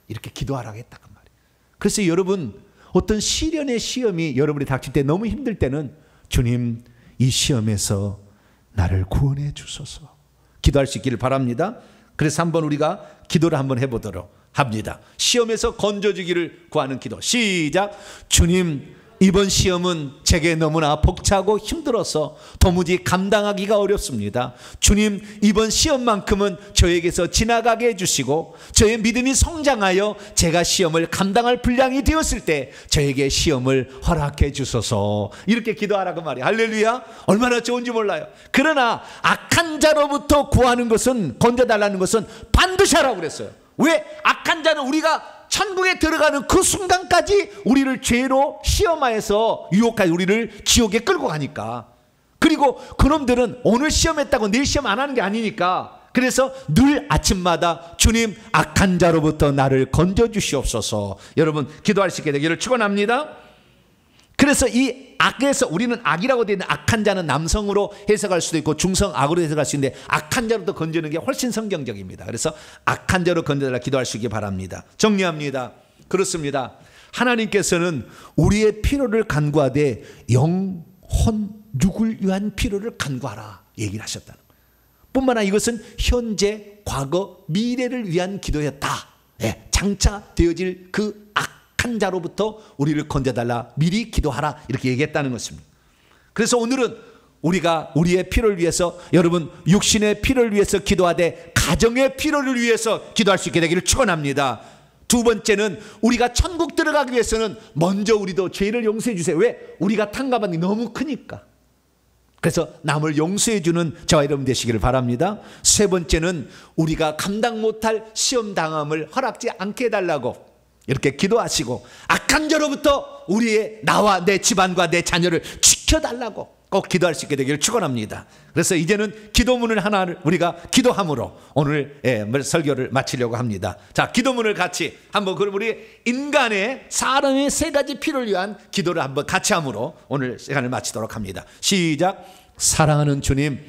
이렇게 기도하라고 했다고 말이에요. 그래서 여러분 어떤 시련의 시험이 여러분이 닥칠 때 너무 힘들 때는 주님 이 시험에서 나를 구원해 주소서 기도할 수 있기를 바랍니다. 그래서 한번 우리가 기도를 한번 해보도록 합니다. 시험에서 건져주기를 구하는 기도 시작. 주님 이번 시험은 제게 너무나 벅차고 힘들어서 도무지 감당하기가 어렵습니다. 주님 이번 시험만큼은 저에게서 지나가게 해주시고 저의 믿음이 성장하여 제가 시험을 감당할 분량이 되었을 때 저에게 시험을 허락해 주소서 이렇게 기도하라고 말이에요. 할렐루야. 얼마나 좋은지 몰라요. 그러나 악한 자로부터 구하는 것은 건져달라는 것은 반드시 하라고 그랬어요. 왜? 악한 자는 우리가 천국에 들어가는 그 순간까지 우리를 죄로 시험하여서 유혹하여 우리를 지옥에 끌고 가니까. 그리고 그놈들은 오늘 시험했다고 내일 시험 안 하는 게 아니니까. 그래서 늘 아침마다 주님 악한 자로부터 나를 건져주시옵소서. 여러분 기도할 수 있게 되기를 축원합니다. 그래서 이 악에서, 우리는 악이라고 되어 있는 악한 자는 남성으로 해석할 수도 있고 중성 악으로 해석할 수 있는데, 악한 자로부터 건지는 게 훨씬 성경적입니다. 그래서 악한 자로 건져달라 기도할 수 있기 바랍니다. 정리합니다. 그렇습니다. 하나님께서는 우리의 필요를 간구하되 영혼 육을 위한 필요를 간구하라 얘기를 하셨다는 거예요. 뿐만 아니라 이것은 현재, 과거, 미래를 위한 기도였다. 예, 장차 되어질 그 악한 자로부터 우리를 건져달라, 미리 기도하라, 이렇게 얘기했다는 것입니다. 그래서 오늘은 우리가 우리의 필요를 위해서, 여러분 육신의 필요를 위해서 기도하되 가정의 필요를 위해서 기도할 수 있게 되기를 축원합니다. 두 번째는 우리가 천국 들어가기 위해서는 먼저 우리도 죄를 용서해 주세요. 왜? 우리가 탕감받는 게 너무 크니까. 그래서 남을 용서해 주는 저와 여러분 되시기를 바랍니다. 세 번째는 우리가 감당 못할 시험 당함을 허락지 않게 해달라고 이렇게 기도하시고, 악한 자로부터 우리의, 나와 내 집안과 내 자녀를 지켜달라고 꼭 기도할 수 있게 되기를 축원합니다. 그래서 이제는 기도문을 하나를 우리가 기도함으로 오늘 설교를 마치려고 합니다. 자, 기도문을 같이 한번, 그럼 우리 인간의, 사람의 세 가지 필요를 위한 기도를 한번 같이 함으로 오늘 시간을 마치도록 합니다. 시작. 사랑하는 주님,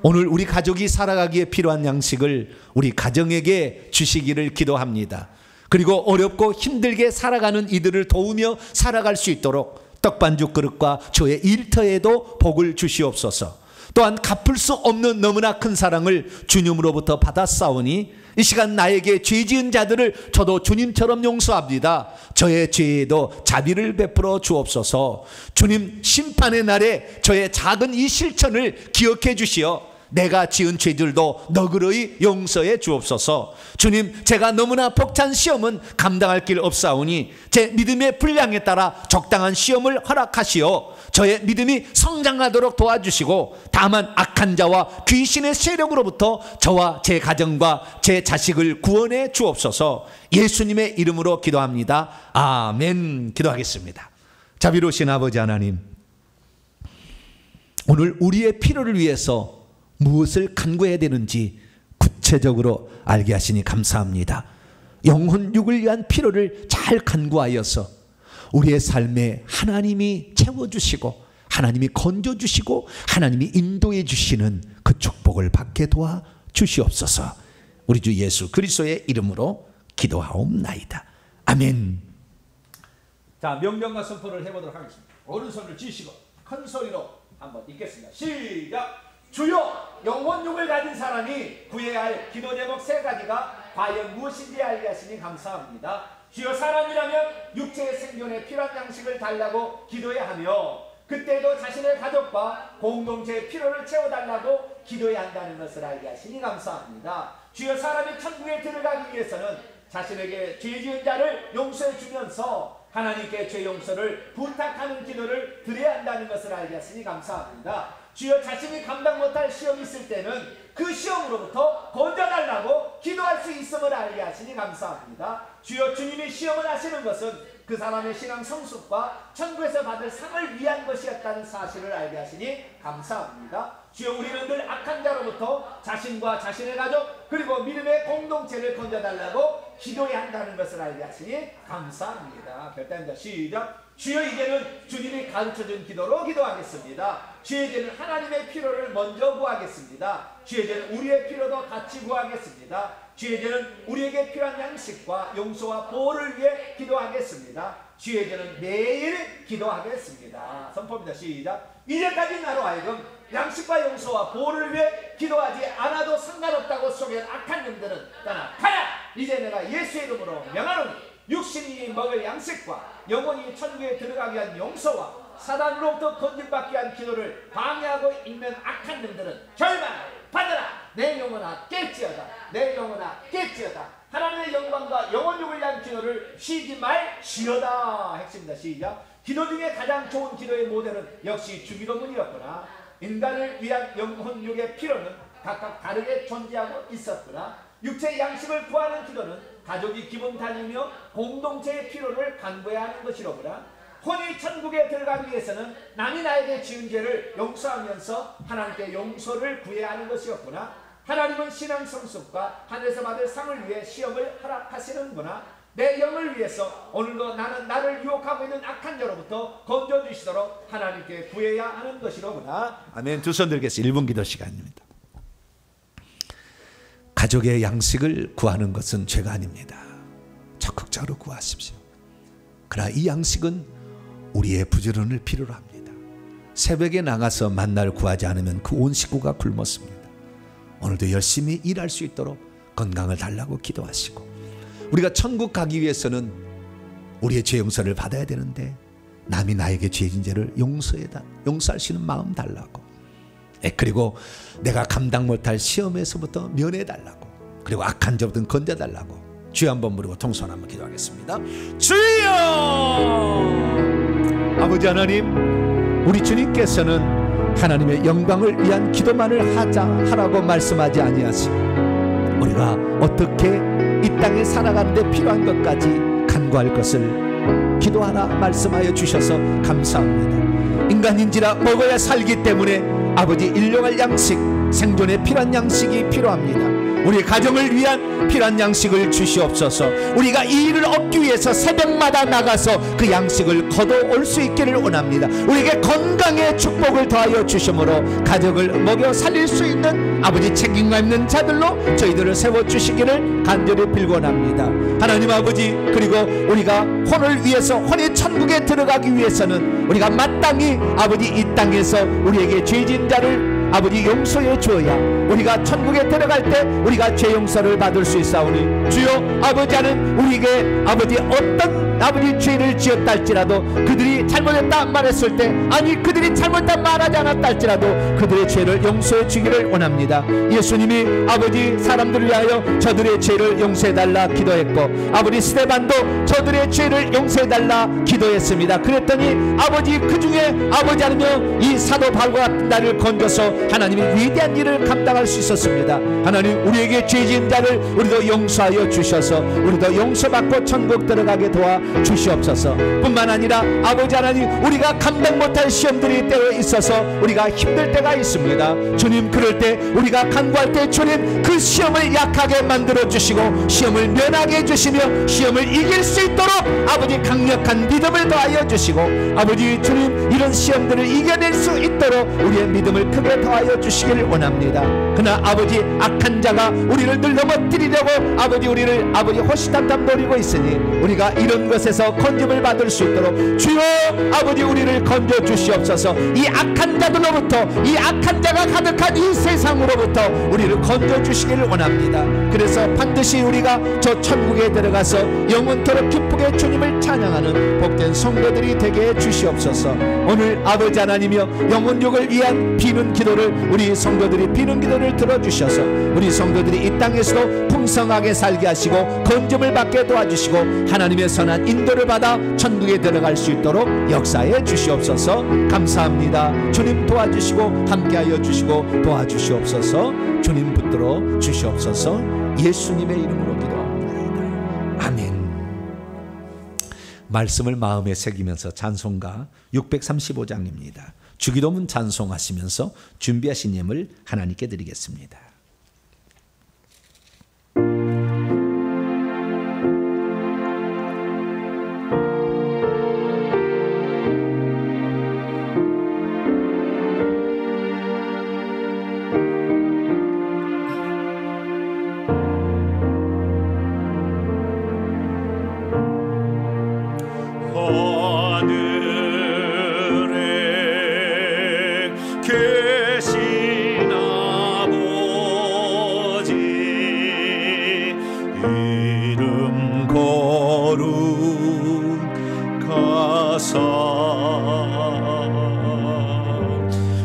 오늘 우리 가족이 살아가기에 필요한 양식을 우리 가정에게 주시기를 기도합니다. 그리고 어렵고 힘들게 살아가는 이들을 도우며 살아갈 수 있도록 떡반죽 그릇과 저의 일터에도 복을 주시옵소서. 또한 갚을 수 없는 너무나 큰 사랑을 주님으로부터 받았사오니 이 시간 나에게 죄 지은 자들을 저도 주님처럼 용서합니다. 저의 죄에도 자비를 베풀어 주옵소서. 주님, 심판의 날에 저의 작은 이 실천을 기억해 주시어 내가 지은 죄들도 너그러이 용서해 주옵소서. 주님, 제가 너무나 벅찬 시험은 감당할 길 없사오니 제 믿음의 분량에 따라 적당한 시험을 허락하시어 저의 믿음이 성장하도록 도와주시고, 다만 악한 자와 귀신의 세력으로부터 저와 제 가정과 제 자식을 구원해 주옵소서. 예수님의 이름으로 기도합니다. 아멘. 기도하겠습니다. 자비로우신 아버지 하나님, 오늘 우리의 필요를 위해서 무엇을 간구해야 되는지 구체적으로 알게 하시니 감사합니다. 영혼 육을 위한 필요를 잘 간구하여서 우리의 삶에 하나님이 채워주시고 하나님이 건져주시고 하나님이 인도해 주시는 그 축복을 받게 도와 주시옵소서. 우리 주 예수 그리스도의 이름으로 기도하옵나이다. 아멘. 자, 명령과 선포를 해보도록 하겠습니다. 오른손을 쥐시고 큰 소리로 한번 읽겠습니다. 시작. 주여, 영혼육을 가진 사람이 구해야 할 기도 제목 세 가지가 과연 무엇인지 알게 하시니 감사합니다. 주여, 사람이라면 육체의 생존에 필요한 양식을 달라고 기도해야 하며, 그때도 자신의 가족과 공동체의 필요를 채워달라고 기도해야 한다는 것을 알게 하시니 감사합니다. 주여, 사람이 천국에 들어가기 위해서는 자신에게 죄 지은 자를 용서해 주면서 하나님께 죄 용서를 부탁하는 기도를 드려야 한다는 것을 알게 하시니 감사합니다. 주여, 자신이 감당 못할 시험이 있을 때는 그 시험으로부터 건져달라고 기도할 수 있음을 알게 하시니 감사합니다. 주여, 주님이 시험을 하시는 것은 그 사람의 신앙 성숙과 천국에서 받을 상을 위한 것이었다는 사실을 알게 하시니 감사합니다. 주여, 우리는 늘 악한 자로부터 자신과 자신의 가족 그리고 믿음의 공동체를 건져달라고 기도해야 한다는 것을 알게 하시니 감사합니다. 결단입니다. 시작. 주여, 이제는 주님이 가르쳐준 기도로 기도하겠습니다. 주여, 이제는 하나님의 필요를 먼저 구하겠습니다. 주여, 이제는 우리의 필요도 같이 구하겠습니다. 주여, 이제는 우리에게 필요한 양식과 용서와 보호를 위해 기도하겠습니다. 주여, 이제는 매일 기도하겠습니다. 선포입니다. 시작. 이제까지 나로 하여금 양식과 용서와 보호를 위해 기도하지 않아도 상관없다고 속여온 악한 놈들은 떠나가라. 이제 내가 예수의 이름으로 명하노니 육신이 먹을 양식과 영혼이 천국에 들어가기 위한 용서와 사단으로부터 건진받기 위한 기도를 방해하고 있는 악한 놈들은 결말받아라. 내 영혼아 깰지어다. 내 영혼아 깰지어다. 하나님의 영광과 영혼육을 위한 기도를 쉬지 말지어다. 핵심입니다. 시작. 기도 중에 가장 좋은 기도의 모델은 역시 주기도문이었구나. 인간을 위한 영혼육의 필요는 각각 다르게 존재하고 있었구나. 육체의 양식을 구하는 기도는 가족이 기분 달리며 공동체의 필요를 간구해야 하는 것이로구나. 혼이 천국에 들어가기 위해서는 남이 나에게 지은 죄를 용서하면서 하나님께 용서를 구해야 하는 것이었구나. 하나님은 신앙 성숙과 하늘에서 받을 상을 위해 시험을 허락하시는구나. 내 영을 위해서 오늘도 나는 나를 유혹하고 있는 악한 자로부터 건져주시도록 하나님께 구해야 하는 것이로구나. 아멘. 두 손 들겠습니다. 1분 기도 시간입니다. 가족의 양식을 구하는 것은 죄가 아닙니다. 적극적으로 구하십시오. 그러나 이 양식은 우리의 부지런을 필요로 합니다. 새벽에 나가서 만나를 구하지 않으면 그 온 식구가 굶었습니다. 오늘도 열심히 일할 수 있도록 건강을 달라고 기도하시고, 우리가 천국 가기 위해서는 우리의 죄 용서를 받아야 되는데 남이 나에게 죄진 죄를 용서할 수 있는 마음 달라고, 그리고 내가 감당 못할 시험에서부터 면해달라고, 그리고 악한 자부터 건져달라고 주여 한번 부르고 통성 한번 기도하겠습니다. 주여! 아버지 하나님, 우리 주님께서는 하나님의 영광을 위한 기도만을 하라고 말씀하지 아니하시고, 우리가 어떻게 이 땅에 살아가는데 필요한 것까지 간구할 것을 기도하라 말씀하여 주셔서 감사합니다. 인간인지라 먹어야 살기 때문에 아버지 일용할 양식, 생존에 필요한 양식이 필요합니다. 우리 가정을 위한 필요한 양식을 주시옵소서. 우리가 이 일을 얻기 위해서 새벽마다 나가서 그 양식을 거둬올 수 있기를 원합니다. 우리에게 건강의 축복을 더하여 주심으로 가족을 먹여 살릴 수 있는 아버지 책임감 있는 자들로 저희들을 세워주시기를 간절히 빌곤합니다. 하나님 아버지, 그리고 우리가 혼을 위해서 혼의 천국에 들어가기 위해서는 우리가 마땅히 아버지 이 땅에서 우리에게 죄진 자를 아버지 용서해 주어야 우리가 천국에 들어갈 때 우리가 죄 용서를 받을 수 있사오니, 주여 아버지는 우리에게 아버지 어떤 아버지 죄를 지었다 할지라도 그들이 잘못했다 말했을 때, 아니 그들이 잘못했다 말하지 않았다 할지라도 그들의 죄를 용서해 주기를 원합니다. 예수님이 아버지 사람들을 위하여 저들의 죄를 용서해달라 기도했고, 아버지 스데반도 저들의 죄를 용서해달라 기도했습니다. 그랬더니 아버지 그 중에 아버지 하나님 이 사도 바울과 같은 나를 건져서 하나님이 위대한 일을 감당할 수 있었습니다. 하나님, 우리에게 죄진 자를 우리도 용서하여 주셔서 우리도 용서받고 천국 들어가게 도와 주시옵소서. 뿐만 아니라 아버지 하나님, 우리가 감당 못할 시험들이 때에 있어서 우리가 힘들 때가 있습니다. 주님, 그럴 때 우리가 간구할 때 주님 그 시험을 약하게 만들어 주시고 시험을 면하게 해주시며 시험을 이길 수 있도록 아버지 강력한 믿음을 더하여 주시고, 아버지 주님 이런 시험들을 이겨낼 수 있도록 우리의 믿음을 크게 더하여 주시기를 원합니다. 그러나 아버지 악한 자가 우리를 늘 넘어뜨리려고 아버지 우리를 아버지 호시탐탐 노리고 있으니 우리가 이런 것에서 건짐을 받을 수 있도록 주여 아버지 우리를 건져 주시옵소서. 이 악한 자들로부터, 이 악한 자가 가득한 이 세상으로부터 우리를 건져 주시기를 원합니다. 그래서 반드시 우리가 저 천국에 들어가서 영원토록 기쁘게 주님을 찬양하는 복된 성도들이 되게 해 주시옵소서. 오늘 아버지 하나님이여, 영혼육을 위한 비는 기도를 우리 성도들이 비는 기도를 들어주셔서 우리 성도들이 이 땅에서도 풍성하게 살게 하시고 건짐을 받게 도와주시고 하나님의 선한 인도를 받아 천국에 들어갈 수 있도록 역사해 주시옵소서. 감사합니다. 주님 도와주시고 함께하여 주시고 도와주시옵소서. 주님 붙들어 주시옵소서. 예수님의 이름으로 기도합니다. 아멘. 말씀을 마음에 새기면서 찬송가 635장입니다. 주기도문 찬송하시면서 준비하신 예물 하나님께 드리겠습니다.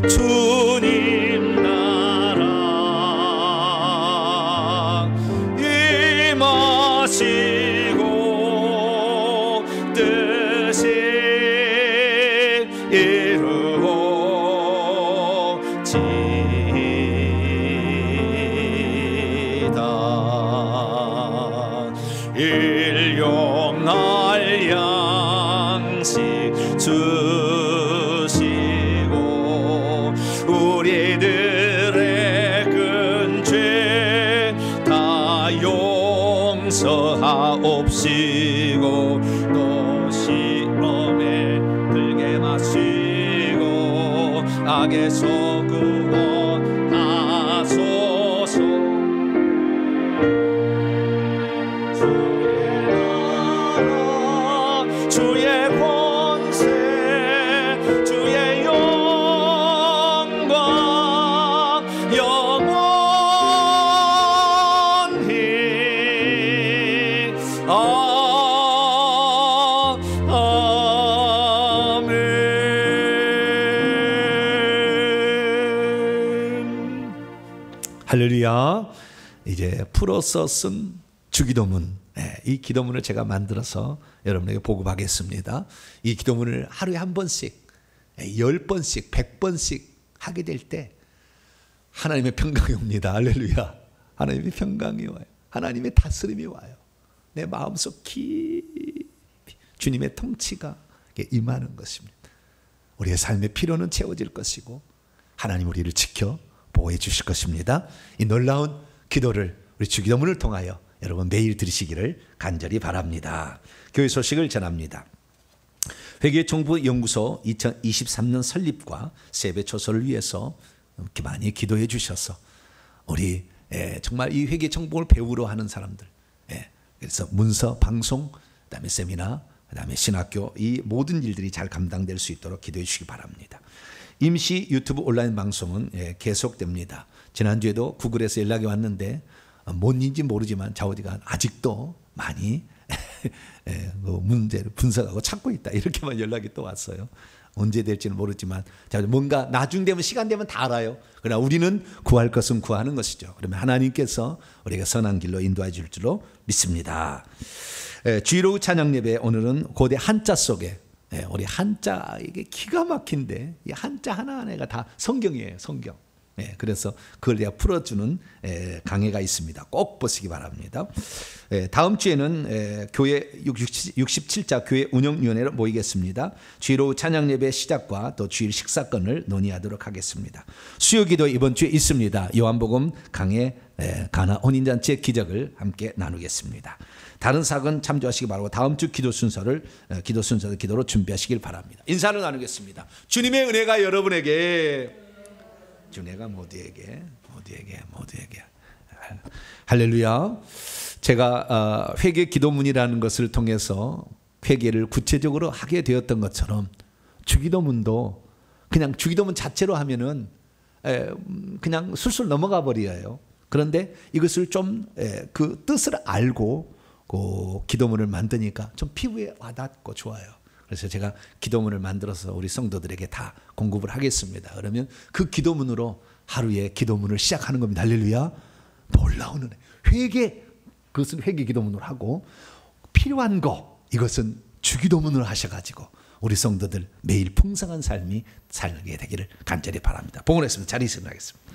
주님 나라 임하시고 뜻이 이루어지다. 일용할 양식 주시고 우리들의 큰 죄 다 용서하옵시고 악에서 구원하소서. 주의 나라 주의 권세 주의 영광 영원히 아멘. 할렐루야. 이제 풀어서 쓴 주기도문, 이 기도문을 제가 만들어서 여러분에게 보급하겠습니다. 이 기도문을 하루에 한 번씩 10번씩 100번씩 하게 될 때 하나님의 평강이 옵니다. 할렐루야. 하나님의 평강이 와요. 하나님의 다스림이 와요. 내 마음속 깊이 주님의 통치가 임하는 것입니다. 우리의 삶의 필요는 채워질 것이고 하나님 우리를 지켜 보호해 주실 것입니다. 이 놀라운 기도를 우리 주기도문을 통하여 여러분 매일 들으시기를 간절히 바랍니다. 교회 소식을 전합니다. 회개정보연구소 2023년 설립과 세배 초소를 위해서 이렇게 많이 기도해 주셔서 우리 정말 이 회개정보를 배우러 하는 사람들, 그래서 문서, 방송, 그다음에 세미나, 그다음에 신학교, 이 모든 일들이 잘 감당될 수 있도록 기도해 주시기 바랍니다. 임시 유튜브 온라인 방송은 계속됩니다. 지난주에도 구글에서 연락이 왔는데 뭔인지 모르지만 자우디가 아직도 많이 문제를 분석하고 찾고 있다, 이렇게만 연락이 또 왔어요. 언제 될지는 모르지만 뭔가 나중 되면, 시간 되면 다 알아요. 그러나 우리는 구할 것은 구하는 것이죠. 그러면 하나님께서 우리가 선한 길로 인도해 줄 줄로 믿습니다. 주일오후 찬양 예배, 오늘은 고대 한자 속에 우리 한자, 이게 기가 막힌데 이 한자 하나하나가 다 성경이에요. 성경. 그래서 그걸 내가 풀어주는 강해가 있습니다. 꼭 보시기 바랍니다. 다음 주에는 교회 67자 교회 운영위원회로 모이겠습니다. 주일 오후 찬양 예배 시작과 또 주일 식사권을 논의하도록 하겠습니다. 수요기도 이번 주에 있습니다. 요한복음 강해 가나 혼인잔치의 기적을 함께 나누겠습니다. 다른 사건 참조하시기 바라고 다음 주 기도 순서를 기도로 준비하시길 바랍니다. 인사를 나누겠습니다. 주님의 은혜가 여러분에게, 주님가 모두에게 할렐루야. 제가 회개 기도문이라는 것을 통해서 회개를 구체적으로 하게 되었던 것처럼 주기도문도 그냥 주기도문 자체로 하면은 그냥 술술 넘어가 버려요. 그런데 이것을 좀 그 뜻을 알고 그 기도문을 만드니까 좀 피부에 와닿고 좋아요. 그래서 제가 기도문을 만들어서 우리 성도들에게 다 공급을 하겠습니다. 그러면 그 기도문으로 하루의 기도문을 시작하는 겁니다. 할렐루야. 놀라운 은혜. 회개, 그것은 회개 기도문으로 하고, 필요한 거, 이것은 주기도문으로 하셔가지고 우리 성도들 매일 풍성한 삶이 살게 되기를 간절히 바랍니다. 봉헌했습니다. 자리 일어나겠습니다.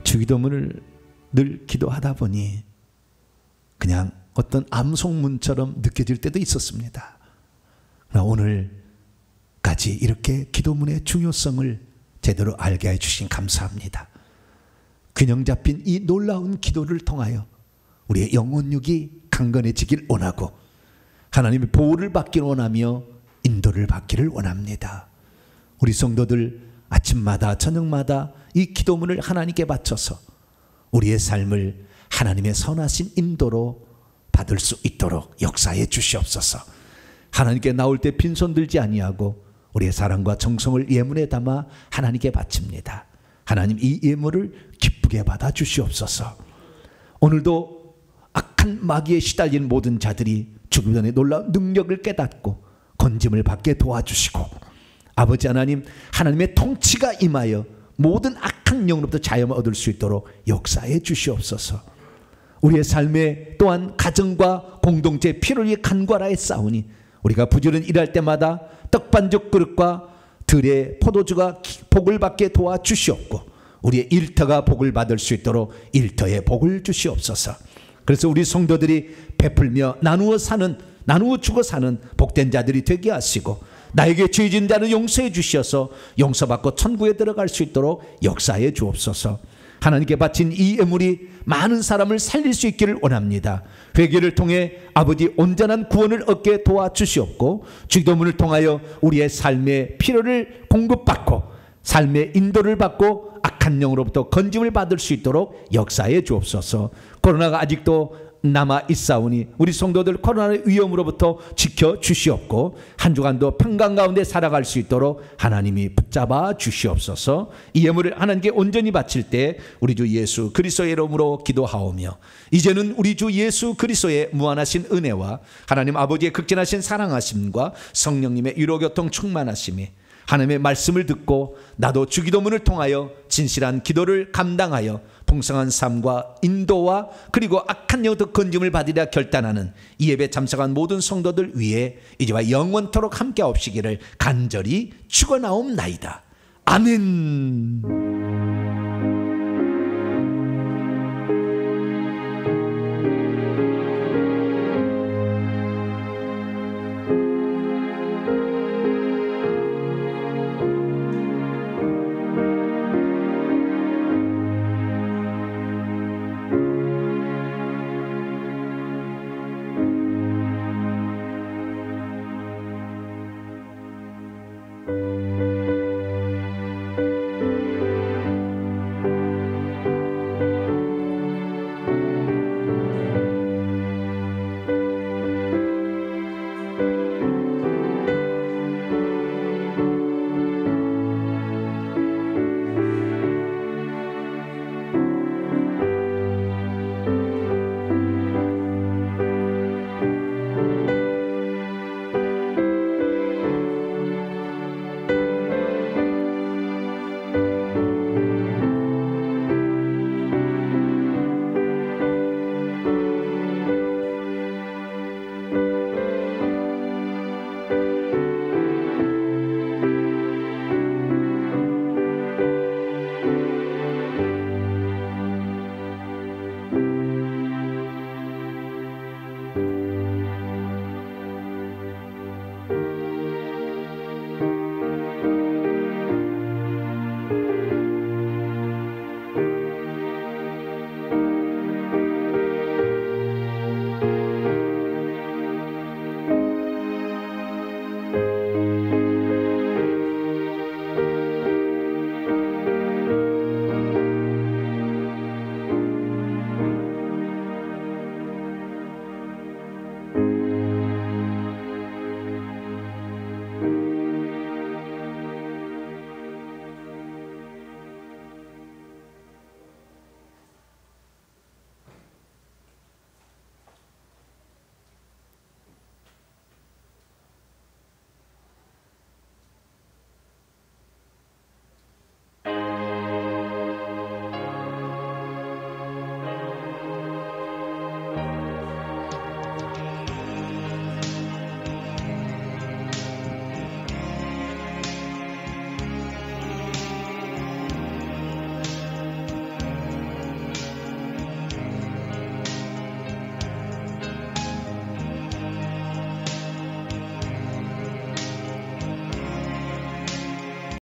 주기도문을 늘 기도하다 보니 그냥 어떤 암송문처럼 느껴질 때도 있었습니다. 그러나 오늘까지 이렇게 기도문의 중요성을 제대로 알게 해주신 감사합니다. 균형 잡힌 이 놀라운 기도를 통하여 우리의 영혼육이 강건해지길 원하고 하나님의 보호를 받기를 원하며 인도를 받기를 원합니다. 우리 성도들 아침마다 저녁마다 이 기도문을 하나님께 바쳐서 우리의 삶을 하나님의 선하신 인도로 받을 수 있도록 역사해 주시옵소서. 하나님께 나올 때 빈손 들지 아니하고 우리의 사랑과 정성을 예물에 담아 하나님께 바칩니다. 하나님, 이 예물을 기쁘게 받아 주시옵소서. 오늘도 악한 마귀에 시달린 모든 자들이 죽음 전에 놀라운 능력을 깨닫고 건짐을 받게 도와주시고, 아버지 하나님, 하나님의 통치가 임하여 모든 악한 영으로부터 자유를 얻을 수 있도록 역사해 주시옵소서. 우리의 삶에 또한 가정과 공동체 필요를 위해 간과하여 싸우니 우리가 부지런히 일할 때마다 떡반죽 그릇과 들의 포도주가 복을 받게 도와주시옵고, 우리의 일터가 복을 받을 수 있도록 일터에 복을 주시옵소서. 그래서 우리 성도들이 베풀며 나누어 주고 사는 복된 자들이 되게 하시고, 나에게 죄진 자는 용서해 주셔서 용서받고 천국에 들어갈 수 있도록 역사해 주옵소서. 하나님께 바친 이 예물이 많은 사람을 살릴 수 있기를 원합니다. 회개를 통해 아버지 온전한 구원을 얻게 도와주시옵고, 주기도문을 통하여 우리의 삶의 필요를 공급받고 삶의 인도를 받고 악한 영으로부터 건짐을 받을 수 있도록 역사해 주옵소서. 코로나가 아직도 남아 있사오니 우리 성도들 코로나의 위험으로부터 지켜 주시옵고, 한 주간도 평강 가운데 살아갈 수 있도록 하나님이 붙잡아 주시옵소서. 이 예물을 하나님께 온전히 바칠 때 우리 주 예수 그리스도의 이름으로 기도하오며, 이제는 우리 주 예수 그리스도의 무한하신 은혜와 하나님 아버지의 극진하신 사랑하심과 성령님의 위로교통 충만하심이, 하나님의 말씀을 듣고 나도 주기도문을 통하여 진실한 기도를 감당하여 풍성한 삶과 인도와 그리고 악한 영부터 건짐을 받으려 결단하는 이 예배 참석한 모든 성도들 위해 이제와 영원토록 함께 하옵시기를 간절히 축원하옵나이다. 아멘.